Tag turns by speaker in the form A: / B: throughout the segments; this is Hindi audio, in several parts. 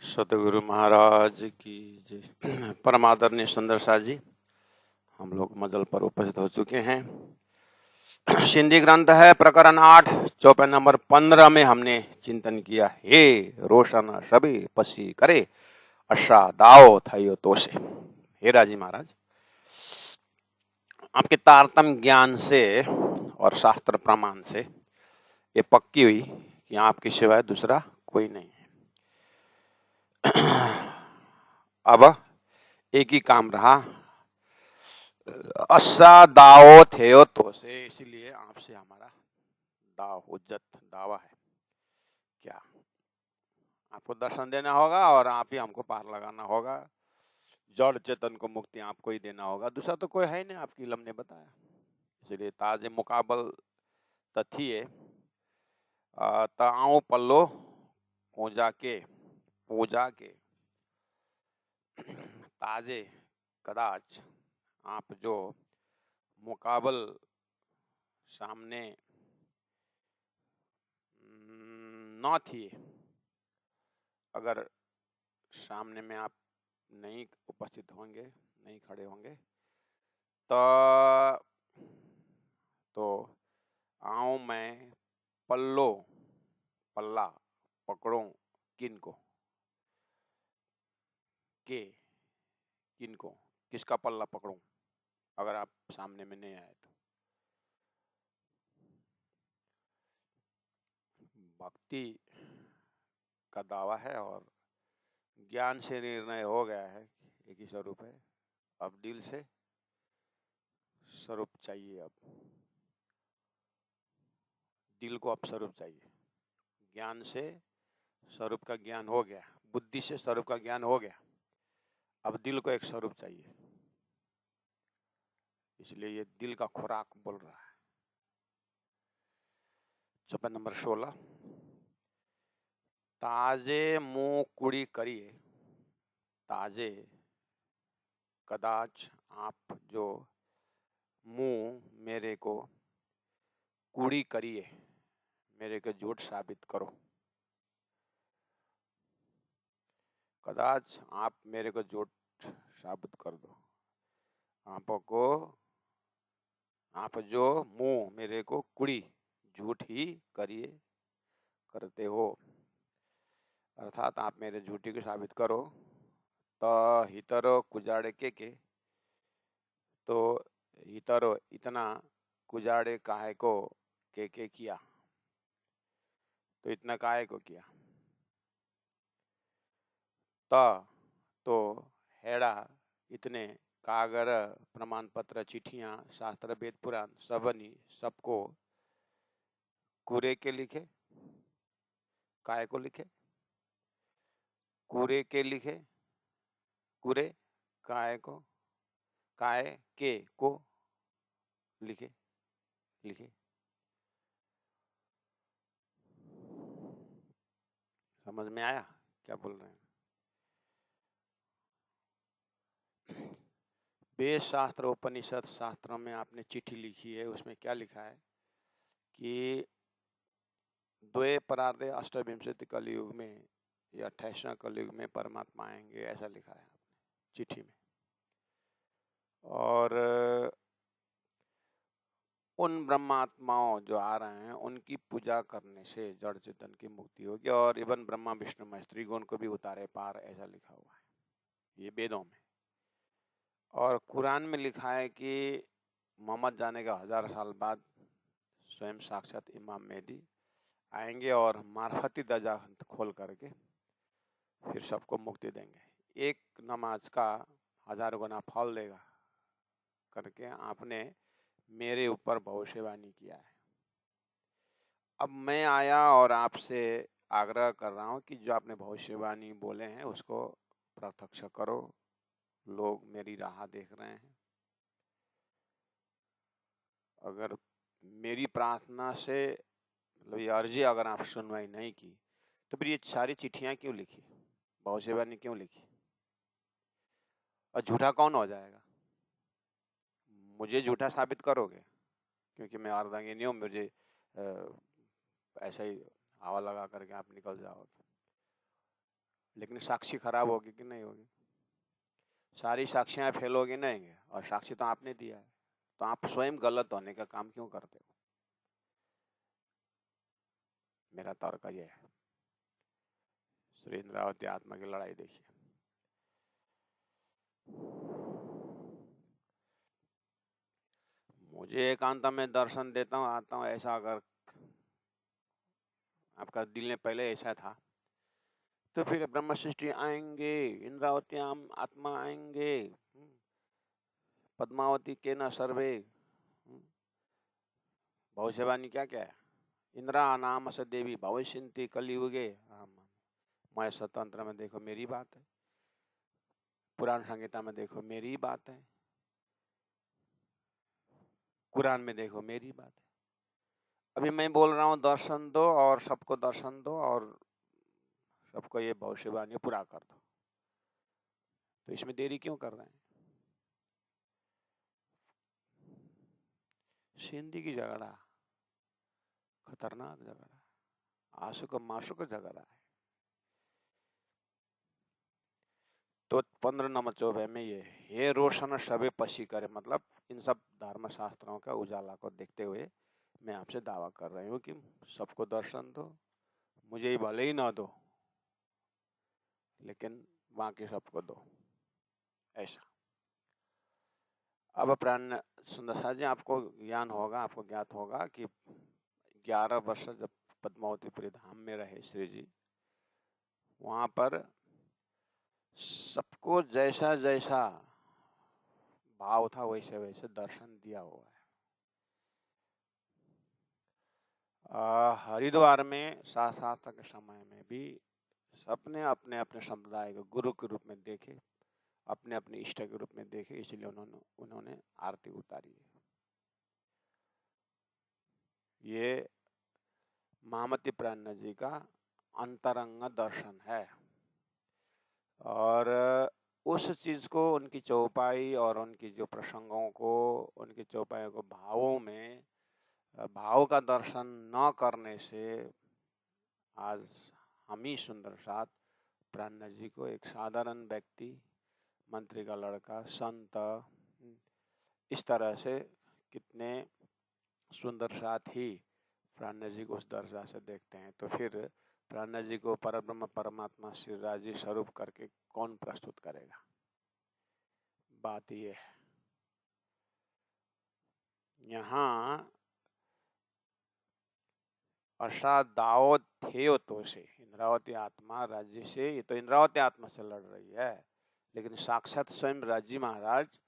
A: सतगुरु महाराज की जय। परम आदरणीय सुंदर सा जी, हम लोग मजल पर उपस्थित हो चुके हैं। सिंधी ग्रंथ है प्रकरण 8 चौपाई नंबर 15 में हमने चिंतन किया, हे रोशन सभी पसी करे अशा दाओ थयो तोसे। हे राजी महाराज, आपके तारतम्य ज्ञान से और शास्त्र प्रमाण से ये पक्की हुई कि आपके सिवाय दूसरा कोई नहीं है। अब एक ही काम रहा, असा दाओ थे तो से, इसीलिए आपसे हमारा दाव उज्जत दावा है। क्या आपको दर्शन देना होगा और आप ही हमको पार लगाना होगा, जड़ चेतन को मुक्ति आपको ही देना होगा, दूसरा तो कोई है नहीं, आपकी इल्म ने बताया। इसलिए ताजे मुकाबल तथिए ताओ पल्लो पूजा के ताजे कदाच आप जो मुकाबल सामने न थी, अगर सामने में आप नहीं उपस्थित होंगे, नहीं खड़े होंगे तो आऊं मैं पल्ला पकड़ूं किनको किसका पल्ला पकड़ूं अगर आप सामने में नहीं आए तो। भक्ति का दावा है और ज्ञान से निर्णय हो गया है, एक ही स्वरूप है। अब दिल से स्वरूप चाहिए, अब दिल को अब स्वरूप चाहिए। ज्ञान से स्वरूप का ज्ञान हो गया, बुद्धि से स्वरूप का ज्ञान हो गया, अब दिल को एक स्वरूप चाहिए। इसलिए ये दिल का खुराक बोल रहा है। चौपाई नंबर 16, ताजे मुंह कुड़ी करिए, ताजे कदाच आप जो मुंह मेरे को कुड़ी करिए, मेरे को झूठ साबित करो। कदाच आप मेरे को झूठ साबित कर दो। आप जो मुंह मेरे को कुड़ी झूठ ही करते हो, अर्थात आप मेरे झूठी को साबित करो। तो हितरो कुजाड़े के तो हितरो इतना कुजाड़े काहे को के किया, तो इतना काहे को किया। तो हेड़ा इतने कागर प्रमाण पत्र चिट्ठियां शास्त्र वेद पुराण सबनी सबको कूरे के लिखे, काहे को लिखे, कूरे के लिखे, कूरे काहे को, काहे के को लिखे। समझ में आया क्या बोल रहे हैं? वेद शास्त्र उपनिषद शास्त्रों में आपने चिट्ठी लिखी है, उसमें क्या लिखा है कि द्वे परार्धे अष्टविंशति कलयुग में या 28वां कलयुग में परमात्मा आएंगे, ऐसा लिखा है आपने चिट्ठी में। और उन ब्रह्मात्माओं जो आ रहे हैं उनकी पूजा करने से जड़ चेतन की मुक्ति होगी, और इवन ब्रह्मा विष्णु महेश गुण को भी उतारे पार, ऐसा लिखा हुआ है ये वेदों में। और कुरान में लिखा है कि मोहम्मद जाने का 1000 साल बाद स्वयं साक्षात इमाम मेहदी आएंगे और मार्फती दर्जा खोल करके फिर सबको मुक्ति देंगे। एक नमाज का 1000 गुना फल देगा करके आपने मेरे ऊपर भविष्यवाणी किया है। अब मैं आया और आपसे आग्रह कर रहा हूं कि जो आपने भविष्यवाणी बोले हैं उसको प्रत्यक्ष करो। लोग मेरी राह देख रहे हैं, अगर मेरी प्रार्थना से मतलब ये अर्जी अगर आप सुनवाई नहीं की तो फिर ये सारी चिट्ठियां क्यों लिखी, भविष्यवाणी क्यों लिखी, और झूठा कौन हो जाएगा? मुझे झूठा साबित करोगे क्योंकि मैं अर्धांगी नहीं हूँ, मुझे ऐसा ही हवा लगा करके आप निकल जाओगे। लेकिन साक्षी खराब होगी कि नहीं होगी? सारी साक्षियां फेल होगी नहीं, और साक्षी तो आपने दिया है, तो आप स्वयं गलत होने का काम क्यों करते हो? मेरा तर्क ये है। श्री इंद्रावती आत्मा की लड़ाई देखिए। मुझे एकांत में दर्शन देता हूँ, आता हूँ, ऐसा अगर आपका दिल ने पहले ऐसा था तो फिर ब्रह्म सृष्टि आएंगे, इंद्रावती आत्मा आएंगे, पद्मावती के न सर्वे, भविष्यवाणी क्या क्या है? इंद्रा नाम से देवी भविष्यन्ति कलियुगे। मैं स्वतंत्र में देखो मेरी बात है, पुराण संहिता में देखो मेरी बात है, कुरान में देखो मेरी बात है। अभी मैं बोल रहा हूँ दर्शन दो और सबको दर्शन दो और सबको ये भविष्यवाणी पूरा कर दो, तो इसमें देरी क्यों कर रहे हैं? सिंधी की झगड़ा, खतरनाक झगड़ा, आंसू का मासू का झगड़ा है। तो 15 नंबर 24 में ये रोशन सबे पसी करे, मतलब इन सब धर्म शास्त्रों का उजाला को देखते हुए मैं आपसे दावा कर रही हूँ कि सबको दर्शन दो, मुझे ही भले ही ना दो, लेकिन बाकी सबको दो, ऐसा। अब प्राण सुंदर जी, आपको ज्ञान होगा, आपको ज्ञात होगा कि 11 वर्ष जब पद्मावतीपुरी धाम में रहे श्री जी, वहां पर सबको जैसा जैसा भाव था वैसे वैसे दर्शन दिया हुआ है। हरिद्वार में शास्त्र के समय में भी सबने अपने अपने संप्रदाय को गुरु के रूप में देखे, अपने अपने इष्ट के रूप में देखे, इसलिए उन्होंने आरती उतारी है। ये महामती प्राण जी का अंतरंग दर्शन है, और उस चीज को, उनकी चौपाई और उनकी जो प्रसंगों को, उनकी चौपाई को भावों में, भाव का दर्शन न करने से आज हम ही सुंदर साथ प्राण जी को एक साधारण व्यक्ति, मंत्री का लड़का, संत, इस तरह से कितने सुंदर साथ ही प्राण जी को उस दर्जा से देखते हैं। तो फिर प्राण जी को परब्रह्म परमात्मा श्री राजी स्वरूप करके कौन प्रस्तुत करेगा? बात ये है। यहाँ असादावत थे तो से इंद्रावती आत्मा राज्य से, ये तो इंद्रावती आत्मा से लड़ रही है, लेकिन साक्षात स्वयं राज्य महाराज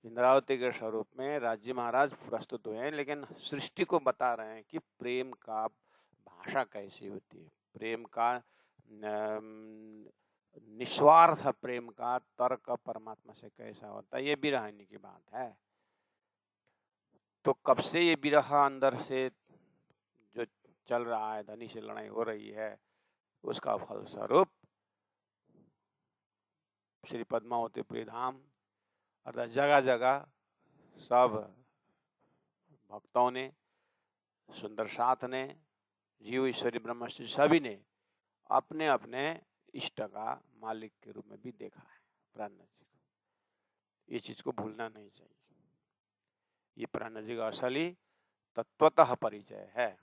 A: इंद्रावती के स्वरूप में राज्य महाराज प्रस्तुत हुए हैं, लेकिन सृष्टि को बता रहे हैं कि प्रेम का भाषा कैसी होती है, प्रेम का निस्वार्थ प्रेम का तर्क परमात्मा से कैसा होता है। ये विरहानी की बात है। तो कब से ये विरह अंदर से जो चल रहा है, धनी से लड़ाई हो रही है, उसका फलस्वरूप श्री पद्मावतीपुरी धाम अर्थात जगह जगह सब भक्तों ने, सुंदर साथ ने, जीव ईश्वरी ब्रह्मश्री सभी ने अपने अपने इष्ट का मालिक के रूप में भी देखा है प्राण जी को। ये चीज को भूलना नहीं चाहिए। ये प्राण जी का असली तत्वतः परिचय है।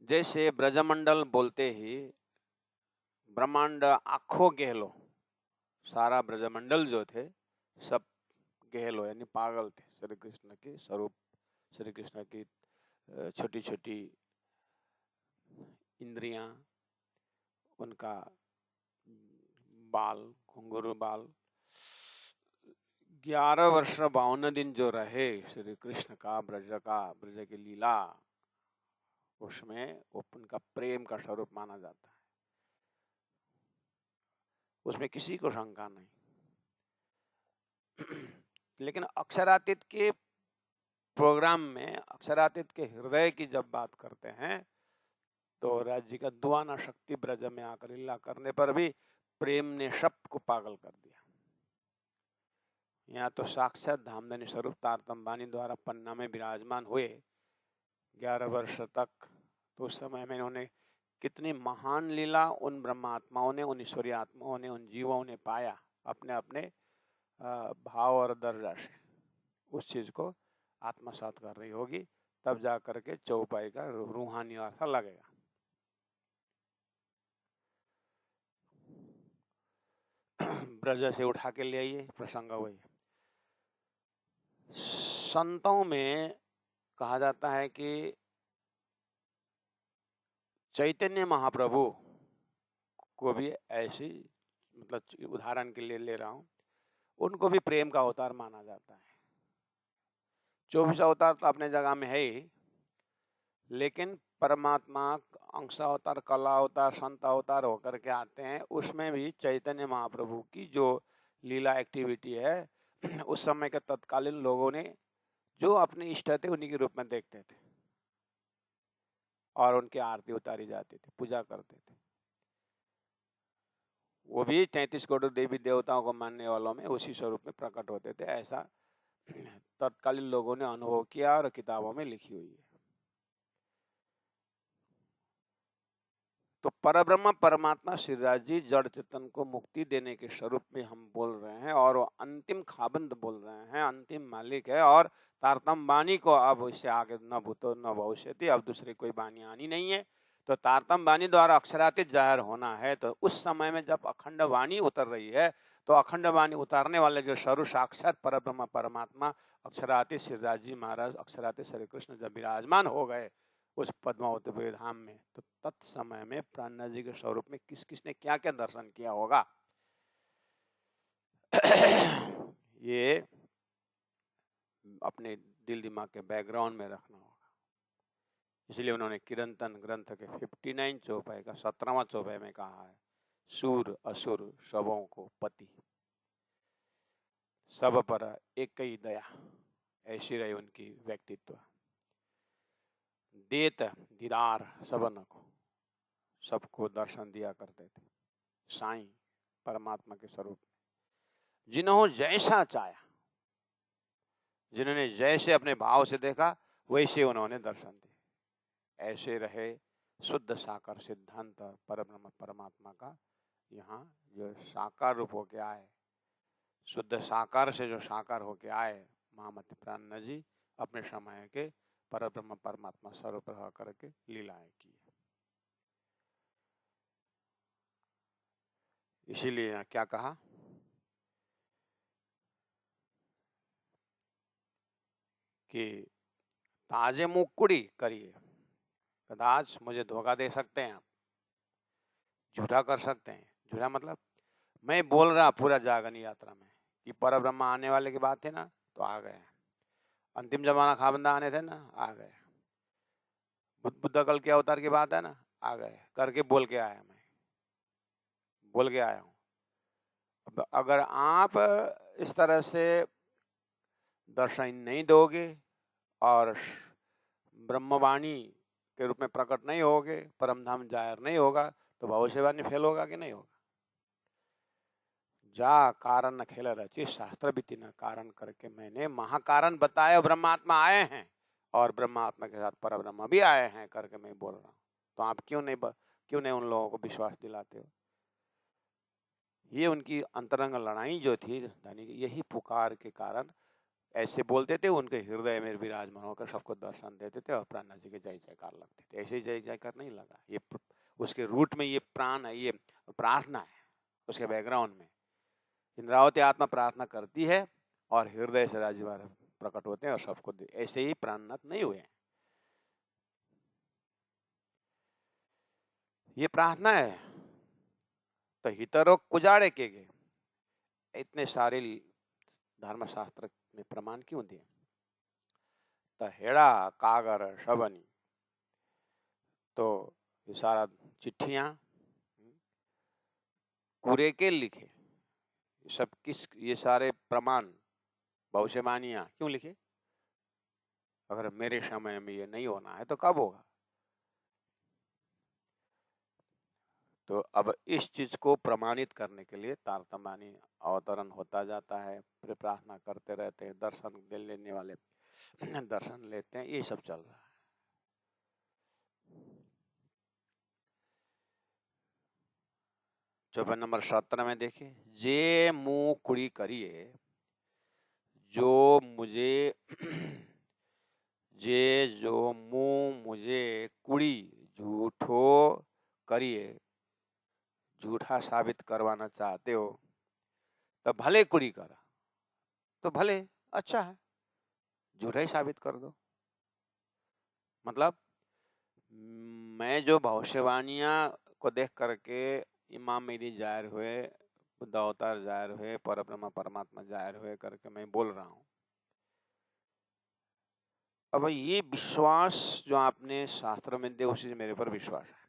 A: जैसे ब्रजमंडल बोलते ही ब्रह्मांड आखो गहलो, सारा ब्रजमंडल जो थे सब गहलो यानी पागल थे श्री कृष्ण के स्वरूप, श्री कृष्ण की छोटी छोटी इंद्रियां, उनका बाल, घुंघरू बाल। 11 वर्ष 52 दिन जो रहे श्री कृष्ण का ब्रज की लीला, उसमें उनका प्रेम का स्वरूप माना जाता है, उसमें किसी को शंका नहीं। लेकिन अक्षरातीत के प्रोग्राम में, अक्षरातीत के हृदय की जब बात करते हैं, तो राज्य का दुआना शक्ति ब्रज में आकर लीला करने पर भी प्रेम ने सबको पागल कर दिया। यहाँ तो साक्षात धामधनी स्वरूप तारतम बानी द्वारा पन्ना में विराजमान हुए 11 वर्ष तक। तो उस समय में इन्होंने कितनी महान लीला उन ब्रह्मात्माओं ने, उन ईश्वरीय आत्माओं ने, उन जीवों ने पाया अपने अपने भाव और दर्जा से। उस चीज को आत्मसात कर रही होगी, तब जा करके चौपाई का रूहानी अर्थ लगेगा। ब्रज से उठा के ले आइए, प्रसंग वही। संतों में कहा जाता है कि चैतन्य महाप्रभु को भी ऐसी, मतलब उदाहरण के लिए ले रहा हूं, उनको भी प्रेम का अवतार माना जाता है। 24 अवतार तो अपने जगह में है ही, लेकिन परमात्मा अंश अवतार, कला अवतार, संत अवतार होकर के आते हैं। उसमें भी चैतन्य महाप्रभु की जो लीला एक्टिविटी है, उस समय के तत्कालीन लोगों ने जो अपने इष्ट थे उन्हीं के रूप में देखते थे और उनकी आरती उतारी जाती थी, पूजा करते थे। वो भी 33 करोड़ देवी देवताओं को मानने वालों में उसी स्वरूप में प्रकट होते थे। ऐसा तत्कालीन लोगों ने अनुभव किया और किताबों में लिखी हुई है। तो परब्रह्म परमात्मा श्रीराज जी जड़ चेतन को मुक्ति देने के स्वरूप में हम बोल रहे हैं, और वो अंतिम खाबंद बोल रहे हैं, अंतिम मालिक है। और तारतम वाणी को अब इससे आगे न भूतो न भविष्यति, अब दूसरी कोई वाणी आनी नहीं है। तो तारतम वाणी द्वारा अक्षरातीत जाहिर होना है। तो उस समय में जब अखंड वाणी उतर रही है, तो अखंड वाणी उतारने वाले जो स्वरूप साक्षात परब्रह्म परमात्मा अक्षरातीत श्रीराज जी महाराज, अक्षरातीत श्री कृष्ण जब विराजमान हो गए उस पद्मावती धाम में, तो तत्समय में प्राणनाथ जी के स्वरूप में किस किसने क्या क्या दर्शन किया होगा ये अपने दिल दिमाग के बैकग्राउंड में रखना होगा। इसलिए उन्होंने किरंतन ग्रंथ के 59 चौपाई का 17वां चौपाई में कहा है, सूर असुर सबों को पति, सब पर एक ही दया। ऐसी रही उनकी व्यक्तित्व। देत दीदार सबन को, सबको दर्शन दिया करते थे साईं परमात्मा के स्वरूप में। जिन्होंने जैसा चाहा, जिन्होंने जैसे अपने भाव से देखा, वैसे उन्होंने दर्शन दिए। ऐसे रहे शुद्ध साकार सिद्धांत परब्रह्म परमात्मा का यहाँ जो साकार रूप होके आए, शुद्ध साकार से जो साकार होके आए महामती प्राणनाथ जी, अपने समय के परब्रह्म परमात्मा स्वरूप रह करके लीलाएं की। इसीलिए यहाँ क्या कहा कि ताजे मुकुड़ी करिए, कदाच मुझे धोखा दे सकते हैं, झूठा कर सकते हैं। झूठा मतलब मैं बोल रहा पूरा जागरण यात्रा में कि परब्रह्म आने वाले की बात है ना, तो आ गए। अंतिम जमाना खाबंदा आने थे ना, आ गए। बुद्ध कल के अवतार की बात है ना, आ गए। करके बोल के आया, मैं बोल के आया हूँ। अगर आप इस तरह से दर्शन नहीं दोगे और ब्रह्मवाणी के रूप में प्रकट नहीं होगे, परमधाम जाहिर नहीं होगा, तो भविष्यवाणी फेल होगा कि नहीं होगा। जा कारण न खेल रची शास्त्र बीती न कारण करके मैंने महाकारण बताया, ब्रह्मात्मा आए हैं और ब्रह्मात्मा के साथ परब्रह्म भी आए हैं करके मैं बोल रहा हूँ। तो आप क्यों नहीं उन लोगों को विश्वास दिलाते हो। ये उनकी अंतरंग लड़ाई जो थी, यही पुकार के कारण ऐसे बोलते थे। उनके हृदय में विराजमान होकर सबको दर्शन देते थे और प्राणनाथ जी के जय जयकार लगते थे। ऐसे ही जय जयकार नहीं लगा, ये उसके रूट में ये प्राण है, ये प्रार्थना है। उसके बैकग्राउंड में इंद्रावती आत्मा प्रार्थना करती है और हृदय से राजी प्रकट होते हैं और सबको ऐसे ही प्राणनाथ नहीं हुए। ये प्रार्थना है। तो हितरो कुजाड़े के गए, इतने सारे धर्मशास्त्र में प्रमाण क्यों दिए। तो हेड़ा कागर शबनी, तो ये सारा चिट्ठियां कूरे के लिखे, सब किस, ये सारे प्रमाण भविष्यवाणियां क्यों लिखे। अगर मेरे समय में ये नहीं होना है तो कब होगा। तो अब इस चीज को प्रमाणित करने के लिए तारतम्य अवतरण होता जाता है, फिर प्रार्थना करते रहते हैं, दर्शन लेने वाले दर्शन लेते हैं, ये सब चल रहा है। चौपाई नंबर 17 में देखिए, जे मुँह कुड़ी करिए जो मुझे जे जो मुँह मुझे कुड़ी झूठो करिए, झूठा साबित करवाना चाहते हो तो भले कुड़ी करा, तो भले अच्छा है, झूठा ही साबित कर दो। मतलब मैं जो भविष्यवाणियां को देख करके इमाम मेरी जाहिर हुए, बुद्ध अवतार जाहिर हुए, परब्रह्म परमात्मा जाहिर हुए करके मैं बोल रहा हूँ। अब ये विश्वास जो आपने शास्त्र में दिया उसी से मेरे पर विश्वास है।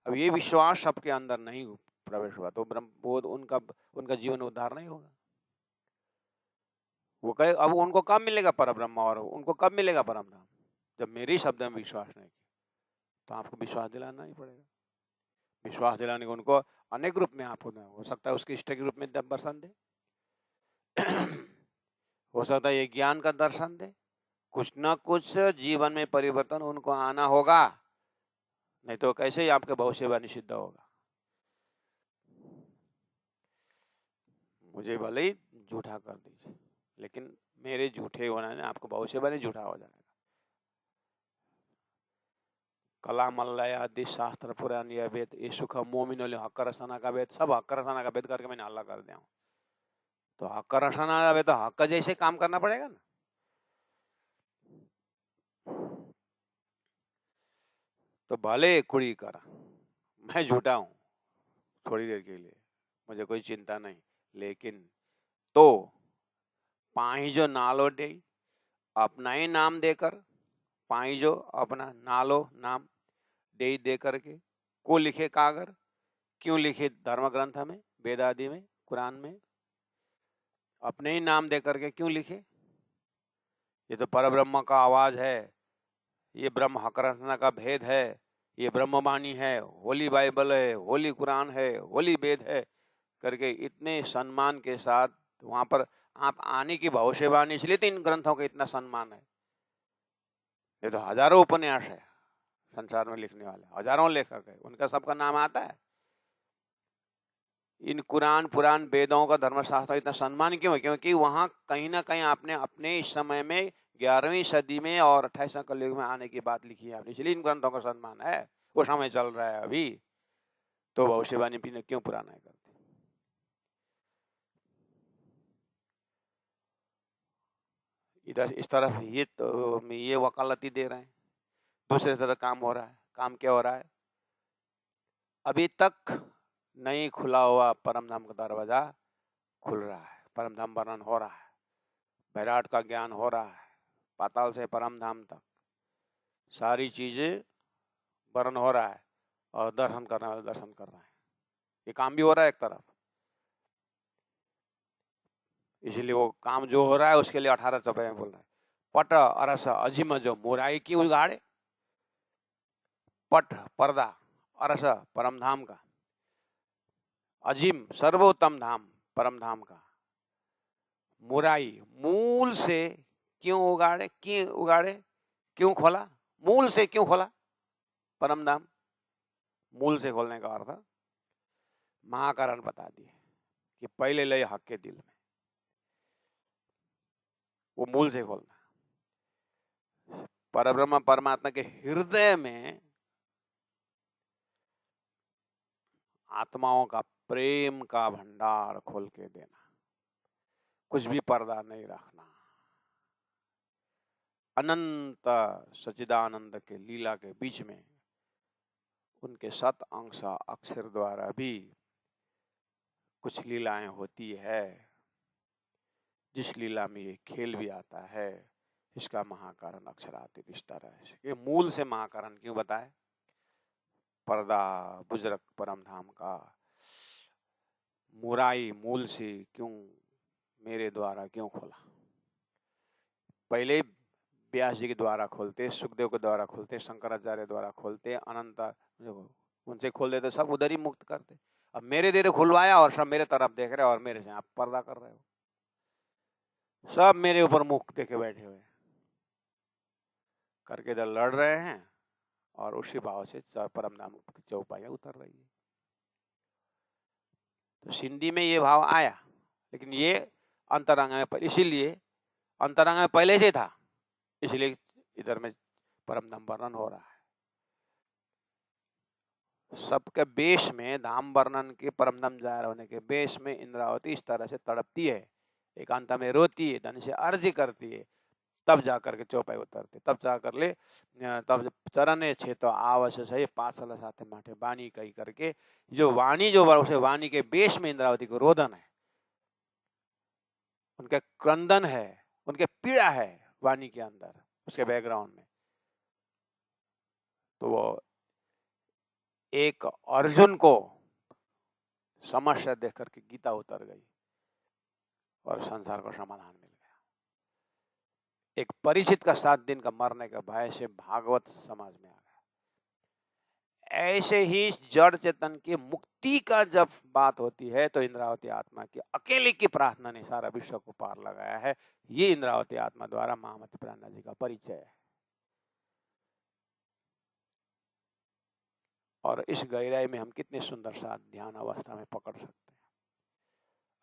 A: अब ये विश्वास सबके अंदर नहीं प्रवेश हुआ तो ब्रह्म बोध उनका जीवन उद्धार नहीं होगा। वो कहे अब उनको कब मिलेगा परब्रह्म और उनको कब मिलेगा परम धाम? जब मेरे शब्द में विश्वास नहीं किया तो आपको विश्वास दिलाना ही पड़ेगा। विश्वास दिलाने को उनको अनेक रूप में आप हो सकता है उसके इष्ट के रूप में दर्शन दे हो सकता है ये ज्ञान का दर्शन दे, कुछ ना कुछ जीवन में परिवर्तन उनको आना होगा, नहीं तो कैसे ही आपके भविष्यवाणी सिद्ध होगा। मुझे भले ही झूठा कर दीजिए, लेकिन मेरे झूठे होने ने आपको भविष्यवाणी झूठा हो जाएगा। कला मल्लय आदि शास्त्र पुराण या वेद ये सुख मोमिन हक्क रसना का वेद, सब हक्क रसना का वेद करके मैंने हल्ला कर दिया हूँ। तो हक्क रसना का वेद तो हक्क जैसे काम करना पड़ेगा ना। तो भले कुड़ी करा, मैं झूठा हूं थोड़ी देर के लिए, मुझे कोई चिंता नहीं, लेकिन तो पाई जो नालो दे, अपना ही नाम देकर, पाई जो अपना नालो नाम दे करके को लिखे कागर, क्यों लिखे धर्म ग्रंथ में, वेद आदि में, कुरान में अपने ही नाम दे करके क्यों लिखे? ये तो परब्रह्म का आवाज है, ये ब्रह्म हकरना का भेद है, ये ब्रह्मवाणी है, होली बाइबल है, होली कुरान है, होली वेद है करके इतने सम्मान के साथ वहां पर आप आने की भविष्यवाणी, इसलिए तो इन ग्रंथों का इतना सम्मान है। ये तो हजारों उपन्यास है संसार में लिखने वाले, हजारों लेखक है, उनका सबका नाम आता है। इन कुरान पुराण वेदों का धर्मशास्त्र इतना सम्मान क्यों है? क्योंकि वहां कहीं ना कहीं आपने अपने इस समय में 11वीं सदी में और 28वें कलयुग में आने की बात लिखी है आपने, इसलिए इन ग्रंथों का सम्मान है। वो समय चल रहा है अभी, तो भविष्यवाणी भी क्यों पुराना है करते? इधर इस तरफ ये वकालती दे रहे हैं, दूसरी तरफ काम हो रहा है। काम क्या हो रहा है? अभी तक नहीं खुला हुआ परम धाम का दरवाजा खुल रहा है, परम धाम वर्णन हो रहा है, विराट का ज्ञान हो रहा है, पाताल से परम धाम तक सारी चीजें वर्णन हो रहा है, और दर्शन करने वाले दर्शन कर रहे हैं। ये काम भी हो रहा है एक तरफ, इसलिए वो काम जो हो रहा है उसके लिए 18 चौपाई में बोल रहा है, पट अरस अजिम जो मुराई की उगाड़े, पट पर्दा, अरस परम धाम का, अजिम सर्वोत्तम धाम परम धाम का, मुराई मूल से क्यों उगाड़े, क्यों खोला, मूल से क्यों खोला परम धाम? मूल से खोलने का अर्थ महाकारण बता दिए कि पहले लय हक के दिल में, वो मूल से खोलना। परब्रह्म परमात्मा के हृदय में आत्माओं का प्रेम का भंडार खोल के देना, कुछ भी पर्दा नहीं रखना। अनंत सच्चिदानंद के लीला के बीच में उनके सत अंश अक्षर द्वारा भी कुछ लीलाएं होती है, जिस लीला में ये खेल भी आता है, इसका महाकारण अक्षरातीत इस तरह है। ये मूल से महाकारण क्यों बताए? पर्दा बुजरक परम धाम का मुराई मूल से क्यों मेरे द्वारा क्यों खोला? पहले व्यास जी के द्वारा खोलते, सुखदेव के द्वारा खोलते, शंकराचार्य द्वारा खोलते, अनंत उनसे खोल देते, सब उधर ही मुक्त करते। अब मेरे धीरे खुलवाया और सब मेरे तरफ देख रहे और मेरे से आप पर्दा कर रहे हो, सब मेरे ऊपर मुख देके बैठे हुए करके इधर लड़ रहे हैं, और उसी भाव से परम धाम की चौपाइयां उतर रही है। तो सिंधी में ये भाव आया, लेकिन ये अंतरंग में इसीलिए अंतरंग में पहले से था, इसलिए इधर में परम धाम वर्णन हो रहा है। सबके बेश में धाम वर्णन के परम धाम जाहिर होने के बेश में इंद्रावती इस तरह से तड़पती है, एकांत में रोती है, धन से अर्जी करती है, तब जाकर के चौपाई उतरते, तब जाकर ले तब चरण छे तो आवश्यक है पांचल साथे माठे वाणी कही करके जो वाणी जो उसे वाणी के बेश में इंद्रावती को रोदन है, उनके क्रंदन है, उनके पीड़ा है वाणी के अंदर, उसके बैकग्राउंड में। तो वो एक अर्जुन को समस्या देख करके गीता उतर गई और संसार को समाधान मिल गया। एक परिचित का 7 दिन का मरने का भय से भागवत समाज में आ गया। ऐसे ही जड़ चेतन की मुक्ति का जब बात होती है तो इंद्रावती आत्मा की अकेले की प्रार्थना ने सारा विश्व को पार लगाया है। ये इंद्रावती आत्मा द्वारा महामती प्राणा जी का परिचय है। और इस गहराई में हम कितने सुंदर सा ध्यान अवस्था में पकड़ सकते हैं।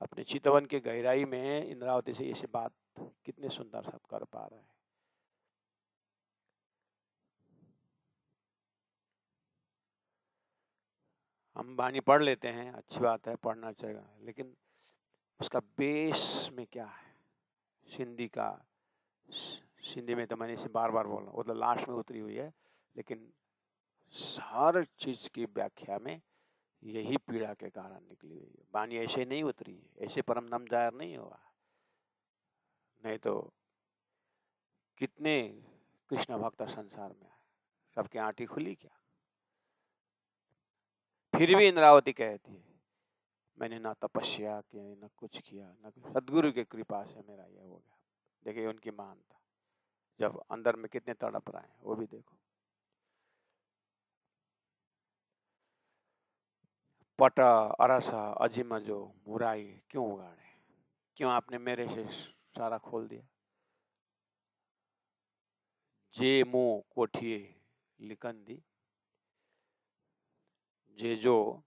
A: अपने चितवन के गहराई में इंद्रावती से ऐसी बात कितने सुंदर सा कर पा रहे हैं। हम वाणी पढ़ लेते हैं, अच्छी बात है, पढ़ना चाहिए, लेकिन उसका बेस में क्या है? सिंधी में तो मैंने इसे बार बार बोला, वो तो लास्ट में उतरी हुई है, लेकिन हर चीज की व्याख्या में यही पीड़ा के कारण निकली हुई है। वाणी ऐसे नहीं उतरी है, ऐसे परम धाम जाहिर नहीं हुआ, नहीं तो कितने कृष्ण भक्त संसार में आए, सबके आंटी खुली क्या? फिर भी इंद्रावती कहती है मैंने ना तपस्या की, ना कुछ किया, ना सदगुरु की कृपा से मेरा यह हो गया। देखिए उनकी मानता, जब अंदर में कितने तड़प रहे हैं वो भी देखो। पट अरस अजिम जो बुराई क्यों उगाड़े, क्यों आपने मेरे से सारा खोल दिया? जे मुंह कोठिए लिखन दी, जे जो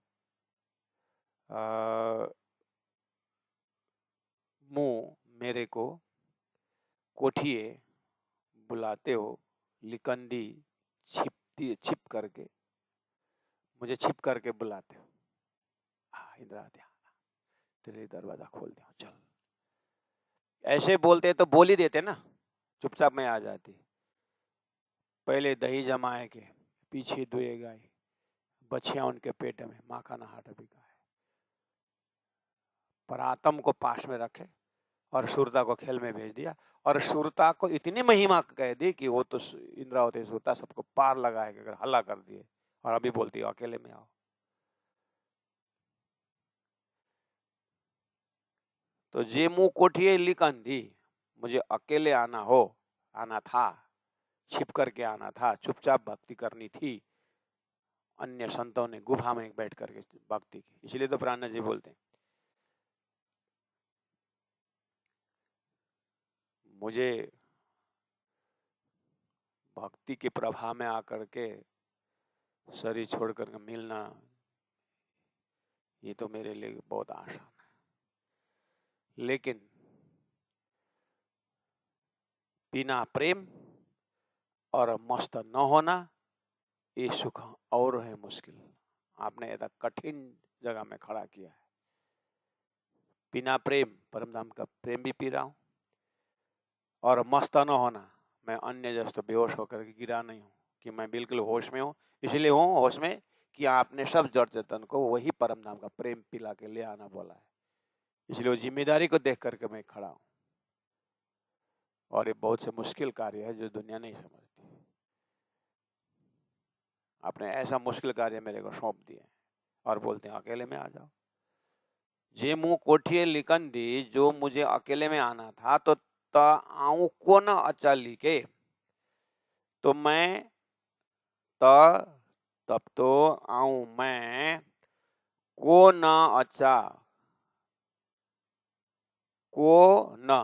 A: मुंह मेरे को कोठिए बुलाते हो, लिकंदी छिप करके, मुझे छिप करके बुलाते हो। इंद्रावती तेरे दरवाजा खोल दिया, चल। ऐसे बोलते तो बोल ही देते ना, चुपचाप में आ जाती। पहले दही जमाए के पीछे दुए गाय, बछिया उनके पेट में, माँ का नहाट बिका है। पर आत्म को पास में रखे और सुरता को खेल में भेज दिया, और सुरता को इतनी महिमा कह दी कि वो तो इंद्रावती सुरता सबको पार लगाए अगर हल्ला कर दिए, और अभी बोलती है अकेले में आओ। तो जे मुंह कोठिए लिकन दी, मुझे अकेले आना था, छिप करके आना था, चुपचाप भक्ति करनी थी। अन्य संतों ने गुफा में बैठ करके भक्ति की, इसलिए तो प्राणा जी बोलते हैं मुझे भक्ति के प्रभाव में आकर के शरीर छोड़कर मिलना, ये तो मेरे लिए बहुत आसान है। लेकिन बिना प्रेम और मस्त न होना, ये सुख और है मुश्किल। आपने ऐसा कठिन जगह में खड़ा किया है। बिना प्रेम, परमधाम का प्रेम भी पी रहा हूं, और मस्त न होना, मैं अन्य जैसे बेहोश होकर के गिरा नहीं हूं, कि मैं बिल्कुल होश में हूं। इसलिए हूं होश में कि आपने सब जड़ चेतन को वही परमधाम का प्रेम पिला के ले आना बोला है, इसलिए वो जिम्मेदारी को देख करके मैं खड़ा हूं। और ये बहुत से मुश्किल कार्य है जो दुनिया नहीं समझती। आपने ऐसा मुश्किल कार्य मेरे को सौंप दिया और बोलते हैं अकेले में आ जाओ। जे मुंह कोठिए लिखन दी, जो मुझे अकेले में आना था, तो आऊं को न अच्छा लिखे, तो मैं तब तो आऊं मैं को न अच्छा, को न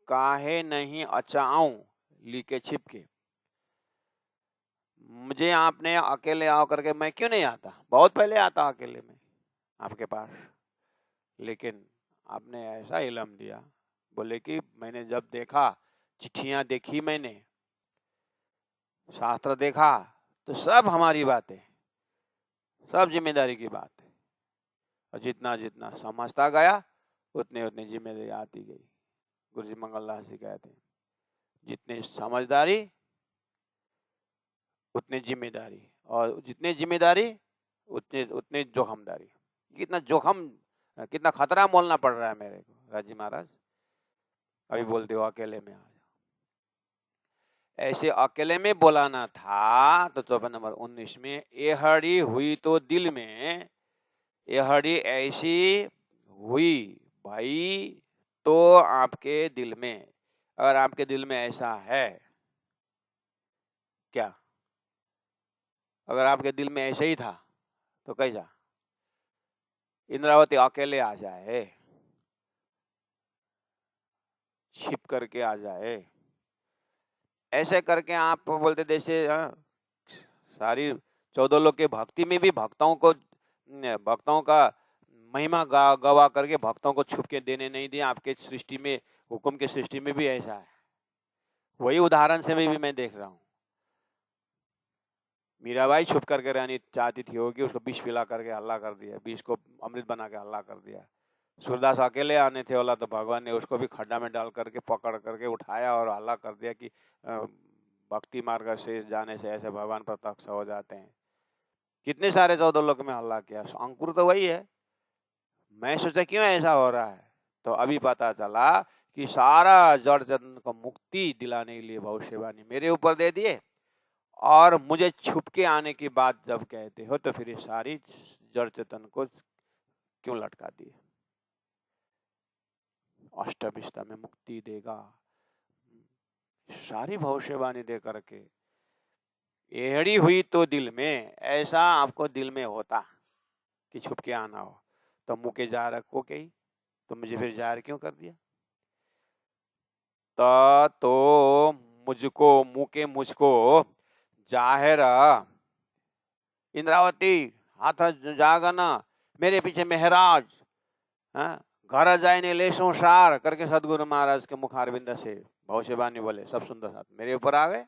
A: काहे नहीं अच्छा आऊं लिखे छिपके। मुझे आपने अकेले आओ करके मैं क्यों नहीं आता? बहुत पहले आता अकेले में आपके पास, लेकिन आपने ऐसा इल्म दिया, बोले कि मैंने जब देखा, चिट्ठियां देखी, मैंने शास्त्र देखा, तो सब हमारी बात है, सब जिम्मेदारी की बात है। और जितना जितना समझता गया उतने उतनी जिम्मेदारी आती गई। गुरु जी मंगलदास जी कहते हैं, जितनी समझदारी उतनी जिम्मेदारी, और जितनी जिम्मेदारी उतने उतनी जोखमदारी। कितना जोखम, कितना खतरा मोलना पड़ रहा है मेरे को। राजी महाराज अभी बोलते हो अकेले में आ जाओ, ऐसे अकेले में बोलाना था। तो 54 नंबर 19 में, एहड़ी हुई तो दिल में, एहड़ी ऐसी हुई भाई तो आपके दिल में। अगर आपके दिल में ऐसा है क्या, अगर आपके दिल में ऐसे ही था तो कैसा इंद्रावती अकेले आ जाए, छिप करके आ जाए, ऐसे करके आप बोलते जैसे सारी 14 लोग के भक्ति में भी भक्तों का महिमा गवा करके भक्तों को छुप के देने नहीं दिया। आपके सृष्टि में, हुक्म के सृष्टि में भी ऐसा है। वही उदाहरण से भी मैं देख रहा हूँ। मीराबाई छुप करके रहनी चाहती थी होगी, उसको विष पिला करके हल्ला कर दिया, विष को अमृत बना के हल्ला कर दिया। सूरदास अकेले आने थे वाला, तो भगवान ने उसको भी खड्डा में डाल करके पकड़ करके उठाया और हल्ला कर दिया कि भक्ति मार्ग से जाने से ऐसे भगवान प्रत्यक्ष हो जाते हैं। कितने सारे 14 लोक में हल्ला किया, अंकुर तो वही है। मैं सोचा क्यों ऐसा हो रहा है, तो अभी पता चला कि सारा जड़ चेतन को मुक्ति दिलाने के लिए भविष्यवाणी मेरे ऊपर दे दिए, और मुझे छुप के आने की बात जब कहते हो तो फिर सारी जड़ चेतन को क्यों लटका दिए। अष्टविस्ता में मुक्ति देगा, सारी भविष्यवाणी दे करके। एहड़ी हुई तो दिल में, ऐसा आपको दिल में होता कि छुप के आना हो, तो मुँह के जार रखो कहीं, तो मुझे फिर जार क्यों कर दिया। तो मुझको, मुँह के मुझको जाहिर, इंद्रावती हाथ जागना, मेरे पीछे मेहराज, घर जाए लेसों सार करके सदगुरु महाराज के मुखारविंद से भविष्यवाणी बोले, सब सुंदर साथ मेरे ऊपर आ गए।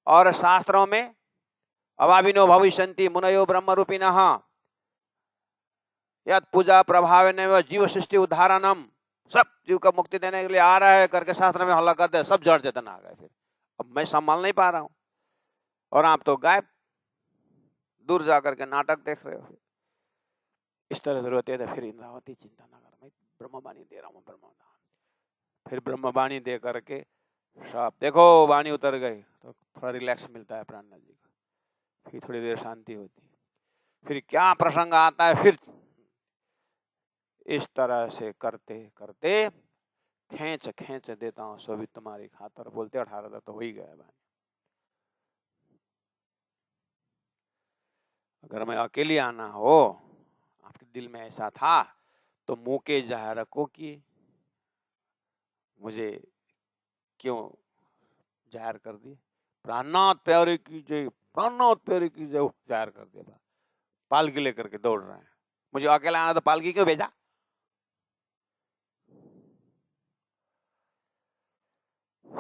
A: और शास्त्रों में अभाविनो भविष्यन्ति मुनयो ब्रह्म रूपिणः यद पूजा प्रभाव जीव सृष्टि उद्धारणम, सब जीव का मुक्ति देने के लिए आ रहा है करके शास्त्र में हल्ला कर दे, सब जड़ चेतन आ गए। फिर अब मैं संभाल नहीं पा रहा हूं, और आप तो गायब, दूर जाकर के नाटक देख रहे हो। इस तरह जरूरत है तो फिर इंद्रावती चिंता न कर, मैं ब्रह्मवाणी दे रहा हूँ, ब्रह्मवाणी। फिर ब्रह्मवाणी दे करके सब देखो वाणी उतर गई तो थोड़ा रिलैक्स मिलता है प्राणनाथ जी को, फिर थोड़ी देर शांति होती है। फिर क्या प्रसंग आता है, फिर इस तरह से करते करते खींच खींच देता हूँ सो भी तुम्हारी खातर, बोलते 18 तो हो ही गया वाणी। अगर मैं अकेले आना हो, आपके दिल में ऐसा था, तो मुंह के जाहिर को किए, मुझे क्यों जाहिर कर दिए। प्राणनाथ प्यारे की जय, प्राणनाथ प्यारे की जय जाहिर कर दिया। पालकी लेकर के दौड़ रहे हैं, मुझे अकेला आना तो पालकी क्यों भेजा।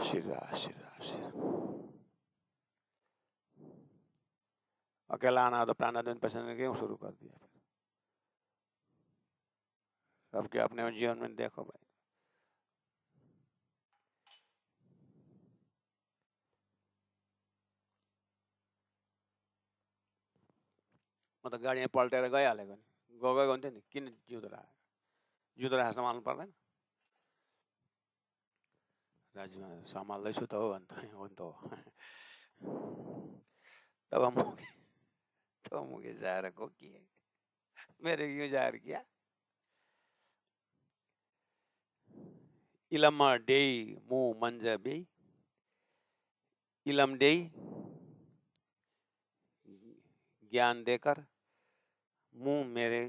A: शिरा शिरा शिरा, अकेला आना तो प्राणनाथ पसंद क्यों शुरू कर दिया। सबके अपने जीवन में देखो भाई, मतलब गाड़ी में पल्टेर गइहालेको नि, गएको हुन्थ्यो नि, किन जुधो सम्हाल्नु पर्दैन। राज्यमा सम्हाल्दैछु त हो अन्त, हो नि त हो। तब मुझे जाहिर को किए, मेरे क्यों जाहिर किया। इलम डेई मुँह मंज बेई, इलम डेई ज्ञान देकर, मुंह मेरे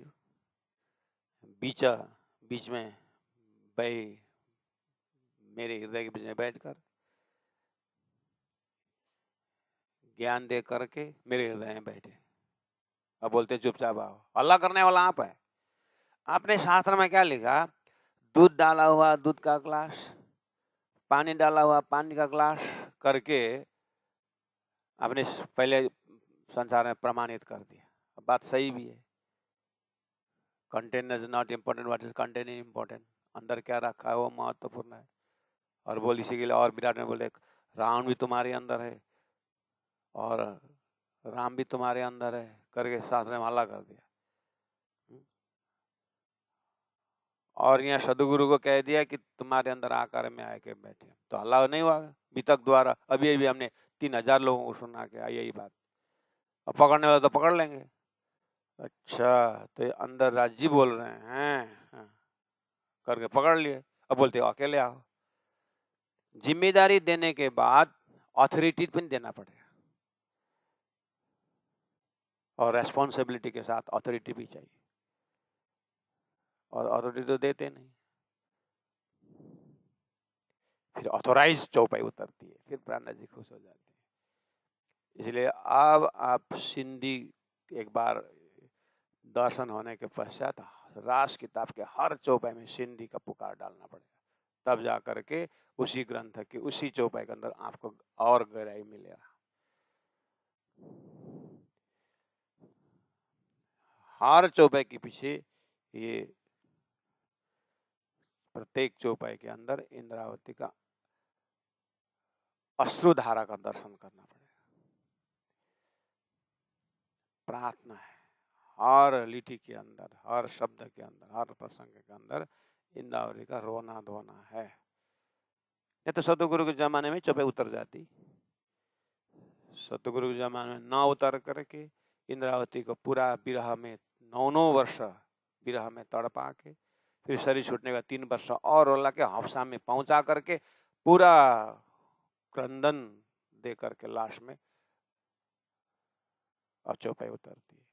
A: बीच में मेरे हृदय के बीच में बैठकर ज्ञान दे करके मेरे हृदय में बैठे। अब बोलते चुपचाप आओ, हल्ला करने वाला आप है। आपने शास्त्र में क्या लिखा? दूध डाला हुआ दूध का ग्लास, पानी डाला हुआ पानी का ग्लास करके आपने पहले संसार में प्रमाणित कर दिया। बात सही भी है। Content is not important, what is content is important. अंदर क्या रखा है वो महत्वपूर्ण है। और बोल इसी के लिए और विराट में बोले रावण भी तुम्हारे अंदर है और राम भी तुम्हारे अंदर है करके शास्त्र में हल्ला कर दिया। और यहाँ सदगुरु को कह दिया कि तुम्हारे अंदर आकर में आके बैठे, तो हल्ला नहीं हुआ वितक द्वारा। अभी अभी हमने 3000 लोगों को सुना के यही बात। अब पकड़ने वाले तो पकड़ लेंगे। अच्छा, तो ये अंदर राजी बोल रहे हैं, हाँ, करके पकड़ लिए। अब बोलते हो अकेले आओ। जिम्मेदारी देने के बाद ऑथोरिटी भी देना पड़ेगा, और रेस्पॉन्सिबिलिटी के साथ ऑथोरिटी भी चाहिए, और ऑथोरिटी तो देते नहीं। फिर ऑथोराइज चौपाई उतरती है, फिर प्राणा जी खुश हो जाते हैं। इसलिए अब आप सिंधी एक बार दर्शन होने के पश्चात रास किताब के हर चौपाई में सिंधी का पुकार डालना पड़ेगा, तब जा करके उसी ग्रंथ के उसी चौपाई के अंदर आपको और गहराई मिलेगा। हर चौपाई के पीछे ये प्रत्येक चौपाई के अंदर इंद्रावती का अश्रुधारा का दर्शन करना पड़ेगा। प्रार्थना है हर लिटि के अंदर, हर शब्द के अंदर, हर प्रसंग के अंदर इंद्रावती का रोना धोना है। ये तो सतगुरु के जमाने में चौपाई उतर जाती। सतगुरु के जमाने में ना उतर करके इंद्रावती को पूरा विरह में 9 वर्ष विरह में तड़पा के, फिर शरीर छूटने का 3 वर्ष और रोला के हफ्सा में पहुंचा करके पूरा क्रंदन दे करके लाश में और चौपाई उतरती है।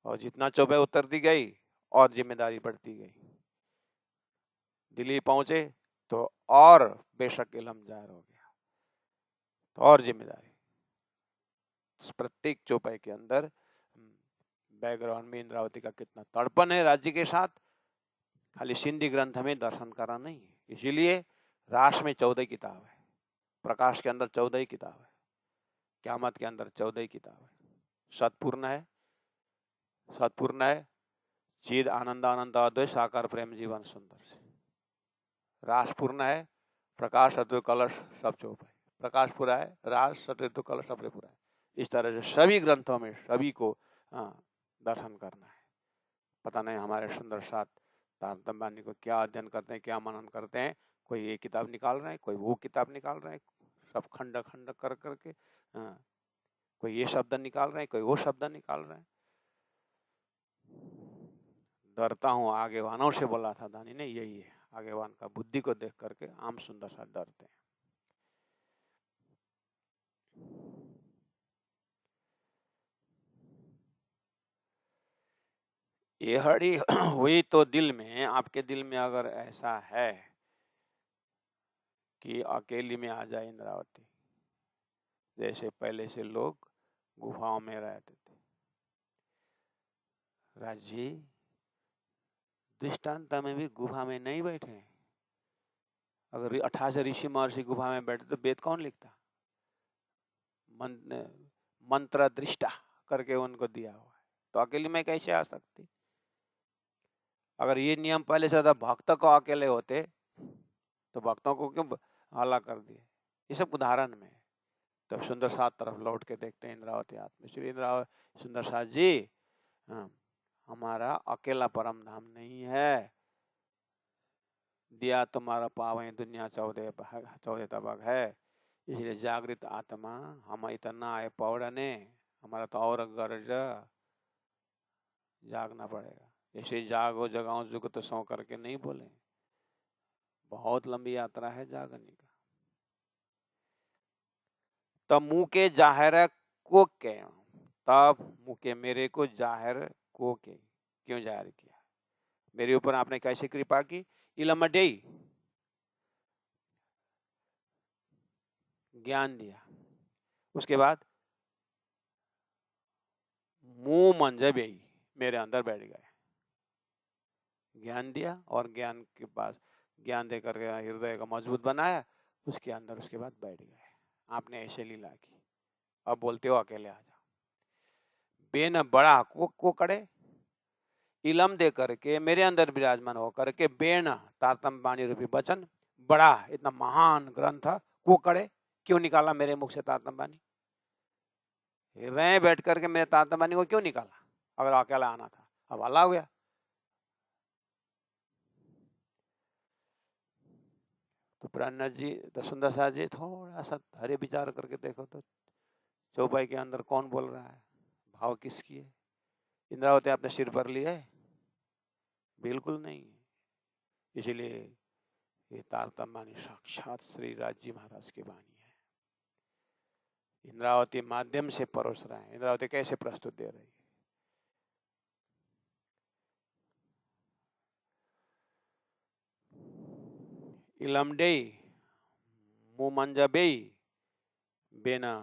A: और जितना चौपाई उतरती गई और जिम्मेदारी बढ़ती गई। दिल्ली पहुंचे तो और बेशक इल्म जाहिर हो गया, तो और जिम्मेदारी। प्रत्येक चौपाई के अंदर बैकग्राउंड में इंद्रावती का कितना तड़पन है राज्य के साथ, खाली सिंधी ग्रंथ में दर्शन करा नहीं है। इसीलिए रास में 14 किताब है, प्रकाश के अंदर 14 किताब है, क़यामत के अंदर 14 किताब है। सतपूर्ण है, सतपूर्ण है, चिद आनंद अनंत अद्वैत साकार प्रेम जीवन सुंदर से। रासपूर्ण है, प्रकाश अद्वैत कलश सब चौपाई, प्रकाश पूरा है, रास सतृत्व कलश सबसे पूरा है। इस तरह से सभी ग्रंथों में सभी को दर्शन करना है। पता नहीं हमारे सुंदर साथ तारतम्य वाणी को क्या अध्ययन करते हैं, क्या मनन करते हैं। कोई ये किताब निकाल रहे हैं, कोई वो किताब निकाल रहे हैं, सब खंड खंड कर करके कोई ये शब्द निकाल रहे हैं, कोई वो शब्द निकाल रहे हैं। डरता हूँ आगेवानों से, बोला था दानी ने, यही है आगेवान का बुद्धि को देख करके आम सुंदर सा डरते हैं। ये हड़ी हुई तो दिल में, आपके दिल में अगर ऐसा है कि अकेली में आ जाए इंद्रावती, जैसे पहले से लोग गुफाओं में रहते थे। राजी दृष्टांत में भी गुफा में नहीं बैठे। अगर 28 ऋषि महर्षि गुफा में बैठे तो वेद कौन लिखता? मंत्र दृष्टा करके उनको दिया हुआ है, तो अकेले में कैसे आ सकती? अगर ये नियम पहले से था भक्त को अकेले होते तो भक्तों को क्यों हल्ला कर दिए? ये सब उदाहरण में। तब सुंदर साथ तरफ लौट के देखते हैं इंद्रावती आत्मा। श्री इंद्रावती सुंदर साथ जी, हमारा अकेला परम धाम नहीं है, दिया तुम्हारा पावे दुनिया 14 तबक है। इसलिए जागृत आत्मा हम इतना आए पौड़ने, हमारा तो और गर्ज जागना पड़ेगा। ऐसे जागो जगाओ जुग तो सो करके नहीं बोले, बहुत लंबी यात्रा है जागने का। तब मुँह के जाहिर को के, तब मुँह के मेरे को जाहिर को के क्यों जाहिर किया? मेरे ऊपर आपने कैसे कृपा की? इलमडे ज्ञान दिया, उसके बाद मुंह मंजे बेई मेरे अंदर बैठ गए। ज्ञान दिया और ज्ञान के पास ज्ञान देकर के हृदय को मजबूत बनाया, उसके अंदर उसके बाद बैठ गए। आपने ऐसे लीला की, अब बोलते हो अकेले आ जाओ। बेन बड़ा को कड़े, इलम दे करके मेरे अंदर विराजमान हो करके बेन तारतम वाणी रूपी वचन, बड़ा इतना महान ग्रंथ को कड़े, क्यों निकाला मेरे मुख से तारतम वाणी? हृदय बैठ करके मेरे तारतम वाणी को क्यों निकाला? अगर अकेला आना था, अब अल्लाह हो गया। तो प्राणनाथ जी, सुंदर साहब जी, थोड़ा सा हरे विचार करके देखो तो चौपाई के अंदर कौन बोल रहा है, भाव किसकी है? इंद्रावती आपने सिर पर ली है? बिल्कुल नहीं। इसलिए ये तारतम वाणी साक्षात श्री राज महाराज की वाणी है। इंद्रावती माध्यम से परोस रहे हैं। इंद्रावती कैसे प्रस्तुत दे रही है? इलमडे मुमंजबे बेना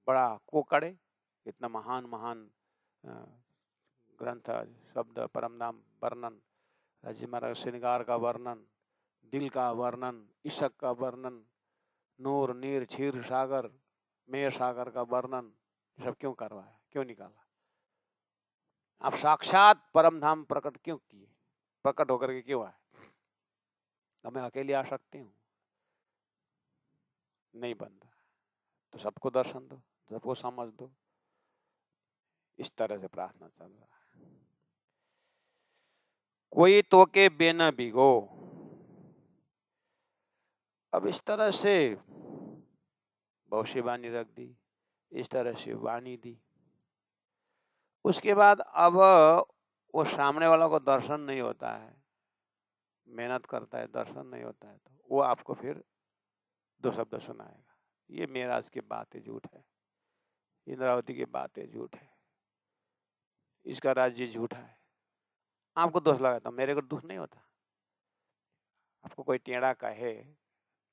A: बड़ा कोकड़े, इतना महान महान ग्रंथ, शब्द, परमधाम वर्णन, राजी महाराज श्रृंगार का वर्णन, दिल का वर्णन, इशक का वर्णन, नूर नीर क्षीर सागर मेय सागर का वर्णन, सब क्यों करवाया, क्यों निकाला? आप साक्षात परमधाम प्रकट क्यों किए? प्रकट होकर के क्यों आए? अब मैं अकेले आ सकती हूँ? नहीं बन रहा, तो सबको दर्शन दो, सबको समझ दो। इस तरह से प्रार्थना चल रहा है। कोई तो के बेना भिगो, अब इस तरह से भविष्यवाणी रख दी, इस तरह से वाणी दी। उसके बाद अब वो सामने वाला को दर्शन नहीं होता है, मेहनत करता है, दर्शन नहीं होता है, तो वो आपको फिर दो शब्द सुनाएगा, ये मेराज की बातें झूठ है, इंद्रावती की बातें झूठ है, इसका राज्य झूठा है। आपको दोष लगाता, मेरे को दुख नहीं होता। आपको कोई टेढ़ा कहे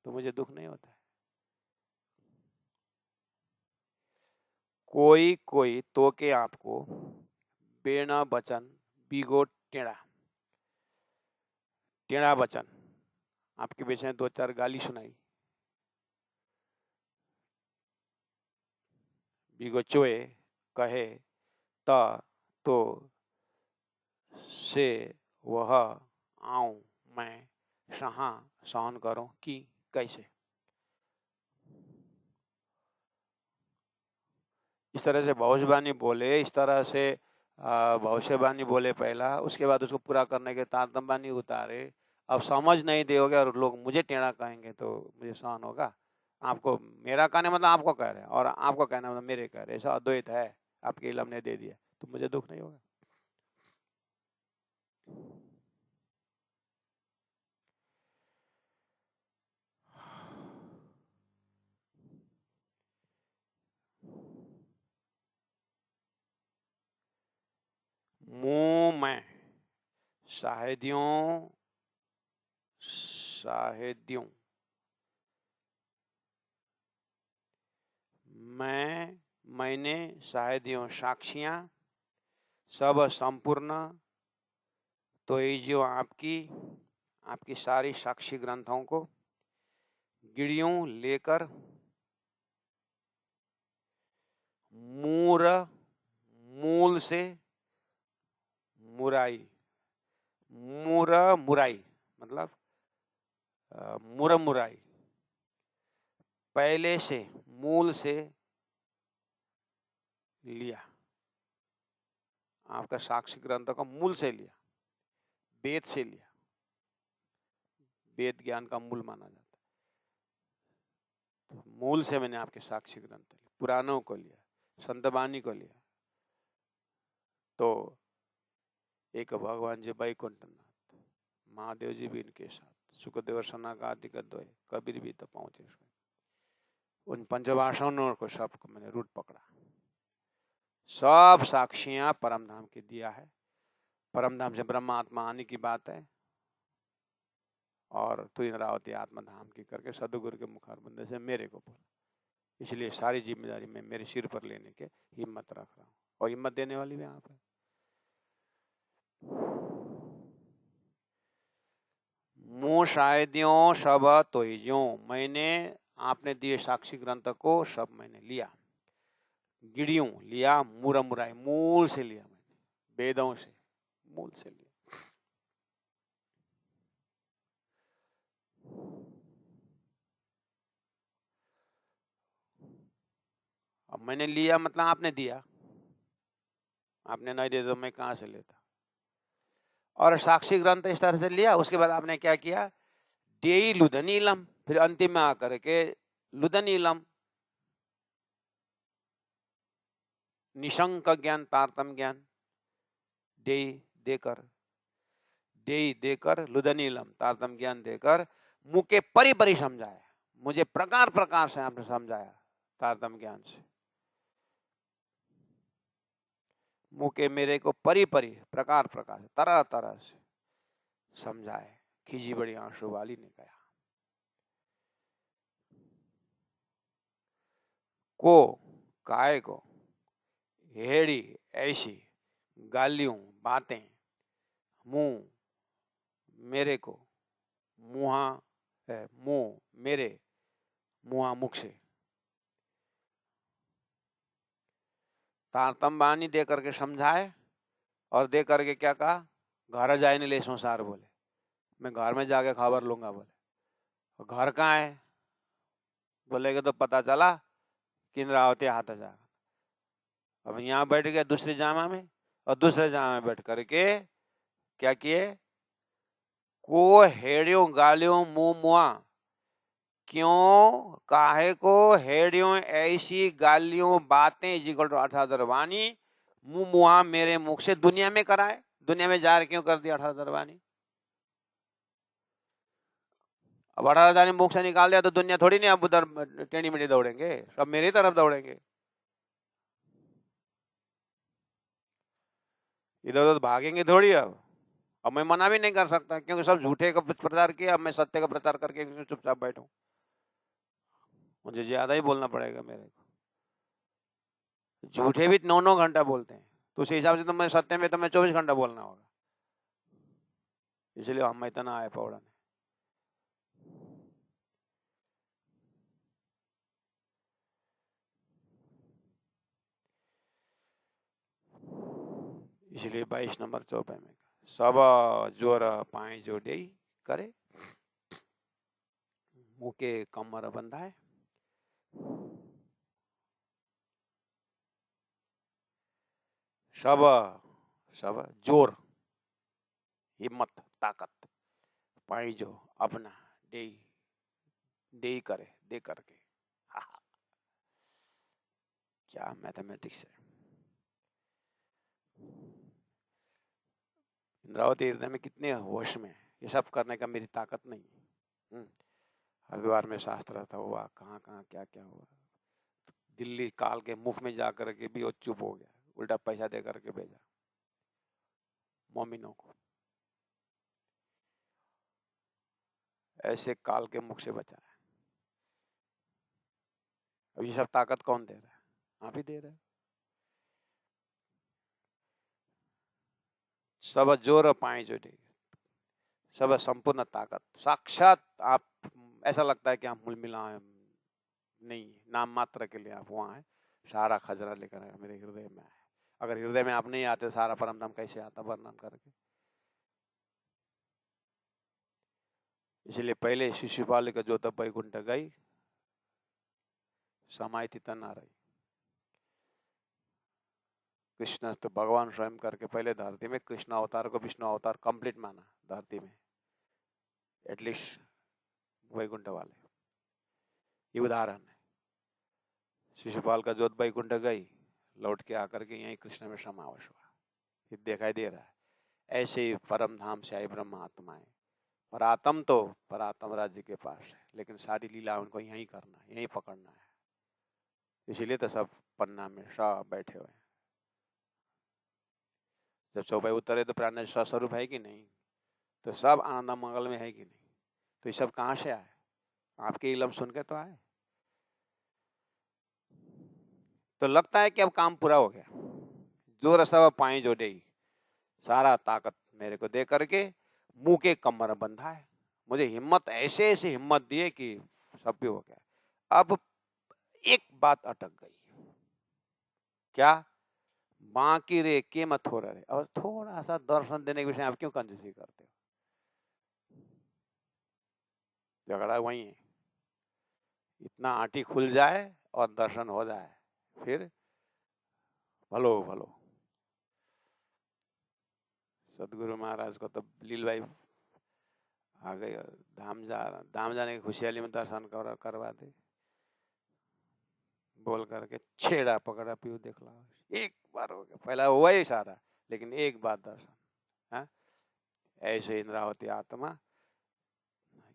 A: तो मुझे दुख नहीं होता है। कोई कोई तो के आपको बेना वचन बीगो टेढ़ा, टेढ़ा वचन आपके बीच में दो चार गाली सुनाई, बीगो चोए कहे तो से वह आऊं मैं सहा सहन करूं कि कैसे? इस तरह से भविष्यवाणी बोले, इस तरह से भविष्यवाणी बोले पहला, उसके बाद उसको पूरा करने के तारतम वाणी उतारे। अब समझ नहीं दोगे और लोग मुझे टेढ़ा कहेंगे तो मुझे सहन होगा? आपको मेरा कहने मतलब आपको कह रहे हैं, और आपको कहना मतलब मेरे कह रहे हैं, ऐसा अद्वैत है। आपके इलम ने दे दिया तो मुझे दुख नहीं होगा। मुंह में शाहिदियों शाहिदियों मैंने शाहिदियों साक्षियां सब संपूर्ण, तो ये जो आपकी सारी साक्षी ग्रंथों को गिड़ियों लेकर मूल से मुराई, मुराई मतलब मुराई, पहले से मूल से लिया, आपका साक्षी ग्रंथों का मूल से लिया, वेद से लिया। वेद ज्ञान का मूल माना जाता है, तो मूल से मैंने आपके साक्षी ग्रंथ लिए, पुराणों को लिया, संतवाणी को लिया। तो एक भगवान जी वैकुंठनाथ, महादेव जी भी इनके साथ, सुखदेव सनागादिक द्वय, कबीर भी तो पहुंचे। उन पंचवासनों को सबको मैंने रूट पकड़ा, सब साक्षियां परमधाम की दिया है। परमधाम से ब्रह्मा आत्मा आने की बात है, और तू इंद्रावती आत्मधाम की करके सदगुरु के मुखारबंदे से मेरे को बोला। इसलिए सारी जिम्मेदारी मैं मेरे सिर पर लेने के हिम्मत रख रहा हूँ, और हिम्मत देने वाली भी आप है। यूं शायदियों सब तो यूं, मैंने आपने दिए साक्षी ग्रंथ को सब मैंने लिया, गिड़ियों लिया, मुरा मुराई मूल से लिया, मैंने वेदों से मूल से लिया। अब मैंने लिया मतलब आपने दिया, आपने नहीं दिया तो मैं कहां से लेता। और साक्षी ग्रंथ इस तरह से लिया, उसके बाद आपने क्या किया, डेई लुधनीलम, फिर अंतिम में आकर के लुधनीलम, निशंक ज्ञान, तारतम ज्ञान, डेई देकर, डेई देकर, लुधनीलम तारतम ज्ञान देकर मुँह के परि परि समझाया, मुझे प्रकार प्रकार से आपने समझाया तारतम ज्ञान से, मुँह के मेरे को परि परि प्रकार प्रकार से तरह तरह से समझाए। खिजी बड़ी आंसू वाली ने कहा, को काय को, हेड़ी ऐसी गालियों बातें, मुंह मेरे को, मुहा मुंह मेरे, मुहा मुख से, तारतम बानी दे करके समझाए, और दे करके क्या कहा, घर जाए नहीं ले संसार, बोले मैं घर में जाके खबर लूंगा, बोले घर कहाँ है, बोलेगे तो पता चला किंद्रावती हाथ जा। अब यहाँ बैठ गया दूसरी जामा में, और दूसरे जामा में बैठ करके क्या किए, को हेड़ियों गालियों मुंह मुआ, क्यों काहे को हेड़ियों ऐसी गालियों बातें जिगल 18 वाणी, मुंह मुआ मेरे मुख से दुनिया में कराए, दुनिया में जार क्यों कर दिया 18 वाणी। अब 18 मुख से निकाल दिया तो दुनिया थोड़ी नहीं अब उधर टेढ़ी मेढ़ी दौड़ेंगे, सब मेरी तरफ दौड़ेंगे, इधर उधर भागेंगे थोड़ी। अब मैं मना भी नहीं कर सकता, क्योंकि सब झूठे का प्रचार किया, अब मैं सत्य का प्रचार करके चुपचाप बैठूं, मुझे ज्यादा ही बोलना पड़ेगा मेरे को। झूठे भी 9-9 घंटा बोलते हैं, तो उस हिसाब से तो मैं सत्य में तो मैं 24 घंटा बोलना होगा, इसलिए हम इतना आए पौड़ा ने। इसलिए 22 नंबर चौपाई में सब जोर पाए जो दे करे, मुंह के कमर बंधाए, सब सब जोर हिम्मत ताकत पाई जो अपना दे दे करे, दे करके, क्या मैथमेटिक्स है। इंद्रावती हृदय में कितने होश में, ये सब करने का मेरी ताकत नहीं। हरिद्वार में शास्त्र था, हुआ कहाँ कहाँ क्या क्या हुआ, दिल्ली काल के मुख में जाकर के भी वो चुप हो गया, उल्टा पैसा दे करके भेजा मोमिनों को, ऐसे काल के मुख से बचा है। अब ये सब ताकत कौन दे रहा है, आप ही दे रहे हैं। सब जोर पाए जो दे, सब संपूर्ण ताकत साक्षात आप, ऐसा लगता है कि आप मूल मिला नहीं, नाम मात्र के लिए आप वहां हैं, सारा खजरा लेकर आए मेरे हृदय में आए। अगर हृदय में आप नहीं आते सारा परम धाम कैसे आता वर्णन करके। इसलिए पहले शिशुपाल का जो तब वैकुंठ गई समाई थी तना रही, कृष्ण तो भगवान स्वयं करके पहले धरती में कृष्ण अवतार को विष्णु अवतार कंप्लीट माना धरती में, एटलीस्ट वैकुंठ वाले, ये उदाहरण है। शिशुपाल का जोत वैकुंठ गई, लौट के आकर के यही कृष्ण में समावेश हुआ, ये दिखाई दे रहा है। ऐसे ही परम धाम से आई ब्रह्म आत्माएं, और आत्म तो परात्म राज्य के पास है, लेकिन सारी लीला उनको यहीं करना है, यहीं पकड़ना है, इसीलिए तो सब पन्ना में सब बैठे हुए हैं। जब चौपाई उतरे तो प्राण स्वरूप है कि नहीं, तो सब आनंद मंगल में है कि नहीं, तो ये सब कहाँ से आए, आपके इलम सुन के तो आए। तो लगता है कि अब काम पूरा हो गया, जोर सब पाए जो दे, सारा ताकत मेरे को दे करके मुंह के कमर बंधा है, मुझे हिम्मत ऐसे ऐसे हिम्मत दिए कि सब भी हो गया। अब एक बात अटक गई, क्या? बाकी रे के मत हो रहे, और थोड़ा सा दर्शन देने के विषय आप क्यों कंजूसी करते हो? झगड़ा वही है, इतना आटी खुल जाए और दर्शन हो जाए, फिर भलो भलो। सदगुरु महाराज को तो लीलबाई आ गई और धाम जाने की खुशहाली में दर्शन करवा दे, बोल करके छेड़ा पकड़ा पीऊ देख ला, एक बार हो गया, पहला हुआ ही सारा, लेकिन एक बार दर्शन। हाँ, ऐसे इंद्रावती आत्मा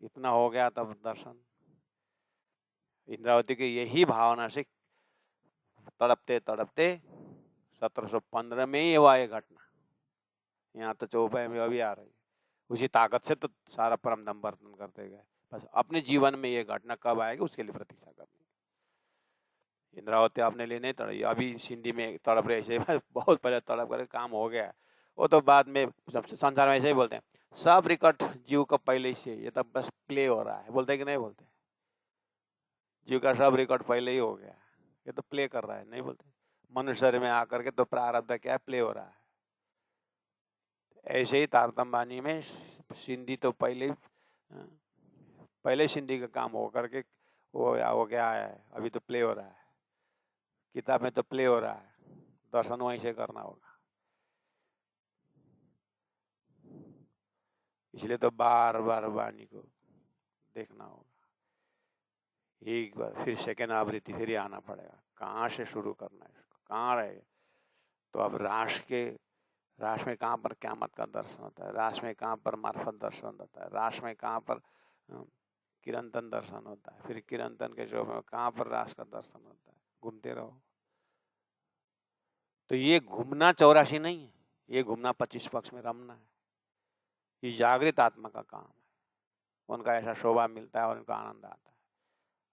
A: इतना हो गया तब दर्शन। इंद्रावती की यही भावना से तड़पते तड़पते 1715 में ही हुआ ये घटना। यहाँ तो चौपाई में अभी आ रही, उसी ताकत से तो सारा परम धाम वर्तन करते गए। बस अपने जीवन में ये घटना कब आएगी उसके लिए प्रतीक्षा करनी। इंद्रावती आपने लिए नहीं तड़पी, अभी सिंधी में तड़प रहे ऐसे बहुत पहले तड़प कर काम हो गया, वो तो बाद में संसार में ऐसे ही बोलते हैं, सब रिकॉर्ड जीव का पहले से, ये तो बस प्ले हो रहा है, बोलते कि नहीं बोलते? जीव का सब रिकॉर्ड पहले ही हो गया, ये तो प्ले कर रहा है, नहीं बोलते? मनुष्य शरीर में आकर के तो प्रारब्ध क्या है, प्ले हो रहा है। ऐसे ही तारतम्य में सिंधी तो पहले सिंधी का काम हो करके वो क्या है, अभी तो प्ले हो रहा है, किताब में तो प्ले हो रहा है, दर्शन वहीं से करना होगा। इसलिए तो बार बार वाणी को देखना होगा, एक बार फिर सेकेंड आवृत्ति फिर आना पड़ेगा, कहाँ से शुरू करना है इसको, कहाँ रहेगा। तो अब रास में कहाँ पर क़यामत का दर्शन होता है, रास में कहाँ पर मार्फत दर्शन होता है, रास में कहाँ पर किरंतन दर्शन होता है, फिर किरंतन के शोभ में कहाँ पर रास का दर्शन होता है, घूमते रहो। तो ये घूमना 84 नहीं है, ये घूमना 25 पक्ष में रमना है। ये जागृत आत्मा का काम है, उनका ऐसा शोभा मिलता है और उनका आनंद आता है,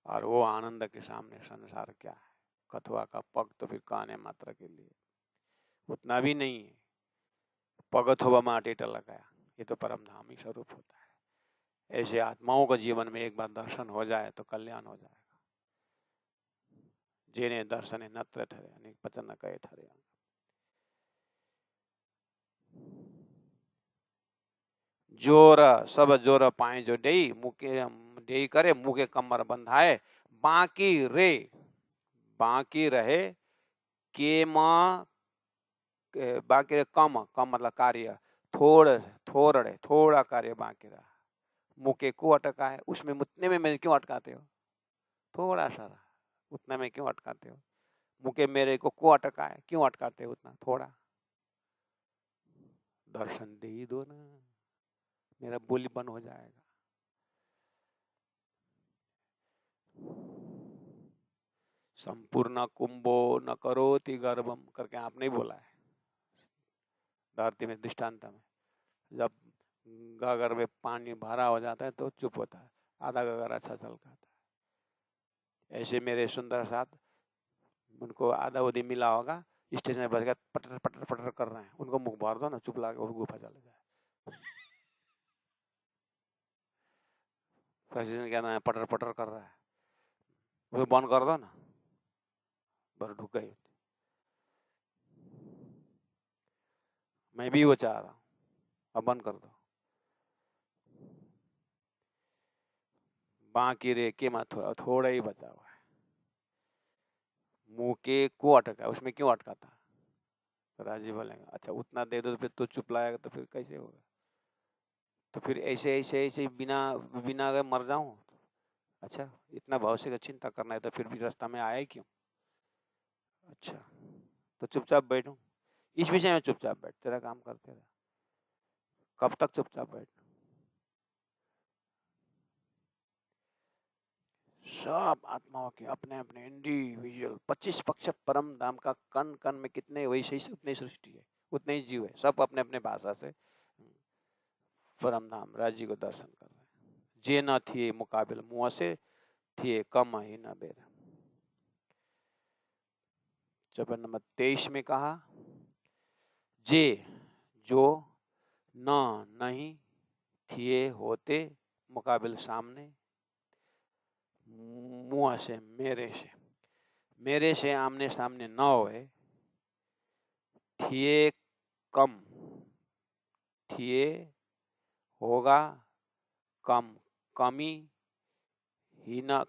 A: और वो आनंद के सामने संसार क्या है, कथुआ का पग तो फिर काने मात्र के लिए, उतना भी नहीं है। पग थोबा माटी टलकाया, ये तो परम धाम ही स्वरूप होता है। ऐसे आत्माओं का जीवन में एक बार दर्शन हो जाए तो कल्याण हो जाएगा। जेने दर्शने नत्र ठरे, अनेक पचन न कहे ठरे। जोर सब जोर पाए जो डेई, मुके डेई करे, मुके कमर बंधाए, बाकी रहे बाकी कम मतलब कार्य, थोड़ा कार्य बाकी रहा, मुके को अटका है, उसमें मुतने में मेरे क्यों अटकाते हो, थोड़ा सा रहा, उतना में क्यों अटकाते हो, मुके मेरे को अटका है, क्यों अटकाते हो उतना थोड़ा, दर्शन दे ही दो ना, मेरा बोली बंद हो जाएगा। संपूर्ण कुंभो न करोति गर्भम करके आपने बोला है धरती में दृष्टांत में, जब गागर में पानी भरा हो जाता है तो चुप होता है, आधा गागर अच्छा चलता है। ऐसे मेरे सुंदर साथ, उनको आधा उदी मिला होगा, स्टेशन में बच गया, पटर पटर पटर कर रहे हैं, उनको मुख भर दो ना, चुप लाके वो गुफा चले जाए। प्रेसिडेंट क्या ना पटर पटर कर रहा है, वो बंद कर दो ना, बस ढुक गई। मैं भी वो चाह रहा हूँ, अब बंद कर दो। बाकी रे के मत थोड़ा ही बचा हुआ है, मुंह के को अटका है, उसमें क्यों अटका था? तो राजीव बोलेंगे अच्छा उतना दे दो तो फिर तो चुप लाएगा तो फिर कैसे होगा, तो फिर ऐसे बिना बिना अगर मर जाऊं, अच्छा इतना भविष्य का चिंता करना है तो फिर भी रास्ता में आया क्यों? अच्छा तो चुपचाप बैठूं, इस विषय में चुपचाप बैठ, तेरा काम करते रह, कब तक चुपचाप बैठ? सब आत्माओं के अपने अपने इंडिविजुअल 25 पक्ष परम धाम का कण कण में कितने वैसे ही उतनी सृष्टि है, उतने ही जीव है, सब अपने अपने भाषा से परम धाम राज्य को दर्शन कर रहे हैं। जे न थिए मुकाबिल मुँह से थिए कम ही न बेर। चैप्टर नंबर 23 में कहा, जे जो न नहीं थिए होते मुकाबिल सामने, मुँह से मेरे से आमने सामने न होए, थिए कम, थिए होगा कम, कमी ही न,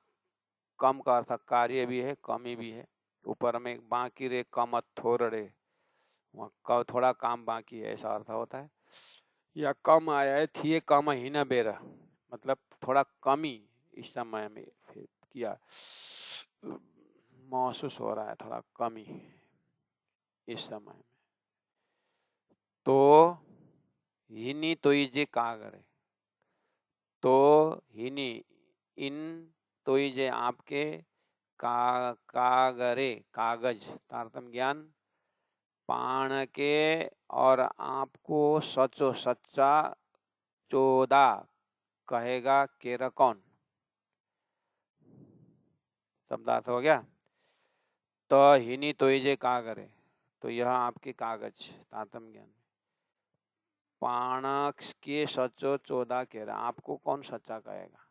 A: कम का अर्थ कार्य भी है, कमी भी है। ऊपर में बाकी रे कम थोड़े, वहाँ थोड़ा काम बाकी है, ऐसा अर्थ होता है। या कम आया है, थिए कम ही न बेरा, मतलब थोड़ा कमी इस समय में फिर किया, महसूस हो रहा है थोड़ा कमी इस समय में। तो हिनी तो जे कागरे, तो हिनी इन तो जे आपके कागरे कागज तारतम ज्ञान पाण के और आपको सचो सच्चा चोदा कहेगा केरा कौन। शब्दार्थ हो गया। तो हिनी तो जे कागरे, तो यह आपके कागज तारतम ज्ञान पाणक के सचो चोदा केरा, आपको कौन सच्चा कहेगा।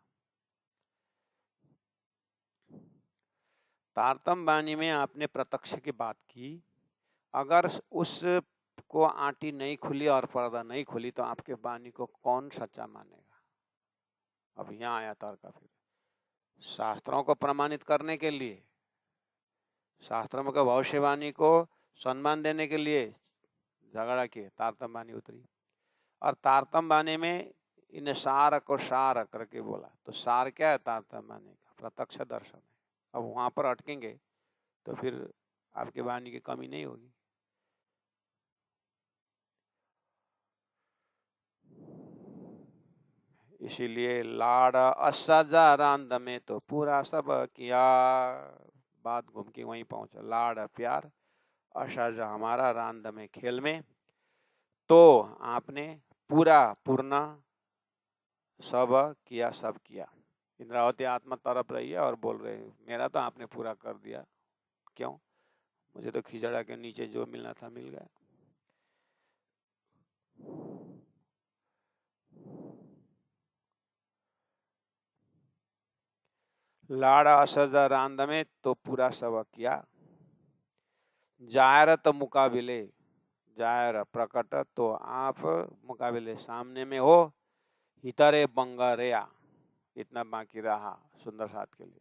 A: तारतम वाणी में आपने प्रत्यक्ष की बात की, अगर उस को आंटी नहीं खुली और पर्दा नहीं खुली तो आपके वाणी को कौन सच्चा मानेगा। अब यहाँ आया तर्क। फिर शास्त्रों को प्रमाणित करने के लिए, शास्त्रों के भविष्यवाणी को सम्मान देने के लिए झगड़ा किए, तारतम वाणी उतरी। और तारतम वाणी में इन सार को सार करके बोला, तो सार क्या है तारतम वाणी का, प्रत्यक्ष दर्शन है। अब वहां पर अटकेंगे तो फिर आपके वाणी की कमी नहीं होगी। इसीलिए लाड़ असजा रांद में तो पूरा सब किया, बात घूम के वहीं पहुंचा। लाड़ प्यार, असज हमारा, रांद में खेल में, तो आपने पूरा पूर्णा सब किया, सब किया। इंद्रावती आत्मा तरफ रही है और बोल रहे मेरा तो आपने पूरा कर दिया, क्यों, मुझे तो खिजड़ा के नीचे जो मिलना था मिल गया। लाड़ा असजा रांद में तो पूरा सब किया, जायर तो मुकाबिले, जायर प्रकट तो आप मुकाबिले सामने में हो, हितरे बंगरेया, इतना बाकी रहा सुंदर साथ के लिए।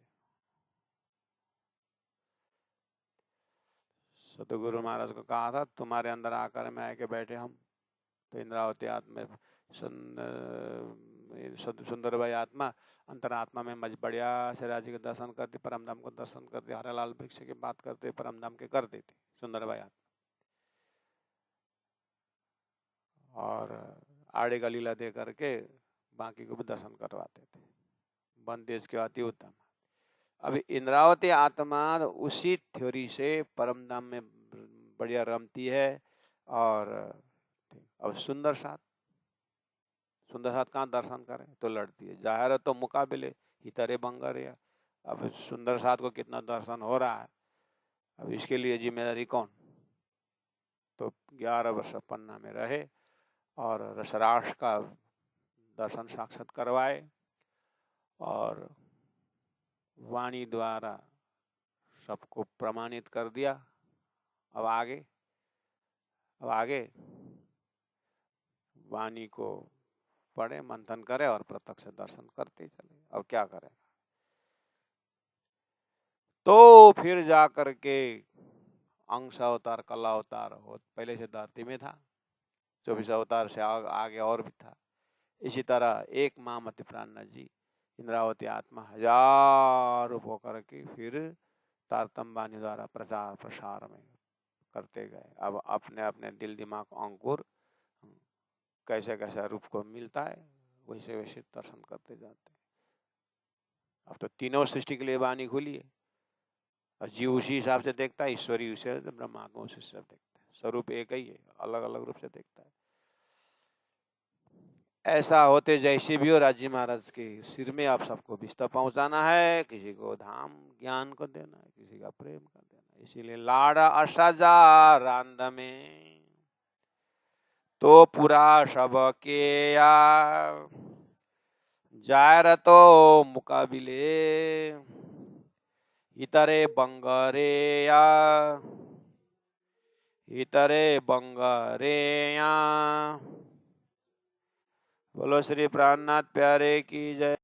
A: सतगुरु महाराज को कहा था तुम्हारे अंदर आकर में आके बैठे हम, तो इंद्रावती आत्मा सुंदर भाई आत्मा अंतरात्मा में मज बढ़िया शराज के दर्शन करते, परमधाम को दर्शन करते, हरेलाल वृक्ष की बात करते, परमधाम के कर देते सुंदर भाई आत्मा, और आड़े का लीला दे करके बाकी को भी दर्शन करवाते थे। बंदेज के अति उत्तम। अब इंद्रावती आत्मा उसी थ्योरी से परमधाम में बढ़िया रमती है। और अब सुंदर साथ कहाँ दर्शन करें, तो लड़ती है। जाहिर तो मुकाबले हितरे बंगर है। अब सुंदर साथ को कितना दर्शन हो रहा है, अब इसके लिए जिम्मेदारी कौन। तो 11 वर्ष पन्ना में रहे और रसराश का दर्शन साक्षात करवाए और वाणी द्वारा सबको प्रमाणित कर दिया। अब आगे वाणी को पढ़े, मंथन करे और प्रत्यक्ष दर्शन करते चले। अब क्या करें, तो फिर जा करके अंश अवतार, कला अवतार हो, पहले से धरती में था, 24 अवतार से आगे और भी था। इसी तरह एक मामति प्राणनाथ जी इंद्रावती आत्मा 1000 रूप होकर के फिर तारतम वाणी द्वारा प्रचार प्रसार में करते गए। अब अपने अपने दिल दिमाग अंकुर कैसे कैसे रूप को मिलता है वैसे वैसे दर्शन करते जाते हैं। अब तो तीनों सृष्टि के लिए वाणी खुली है और जीव उसी हिसाब से देखता है, ईश्वरी उसे, ब्रह्मात्मा उसी हिसाब से देखता है। स्वरूप एक ही है, अलग अलग रूप से देखता है। ऐसा होते जैसे भी हो, राजी महाराज के सिर में आप सबको विस्तार पहुंचाना है, किसी को धाम ज्ञान को देना है, किसी का प्रेम कर देना है। इसीलिए लाड़ा असजा रांद में तो पूरा सब के या, जाय रतो मुकाबिले इतरे बंगरेया इतरे बंगरेया। बोलो श्री प्राणनाथ प्यारे की जय।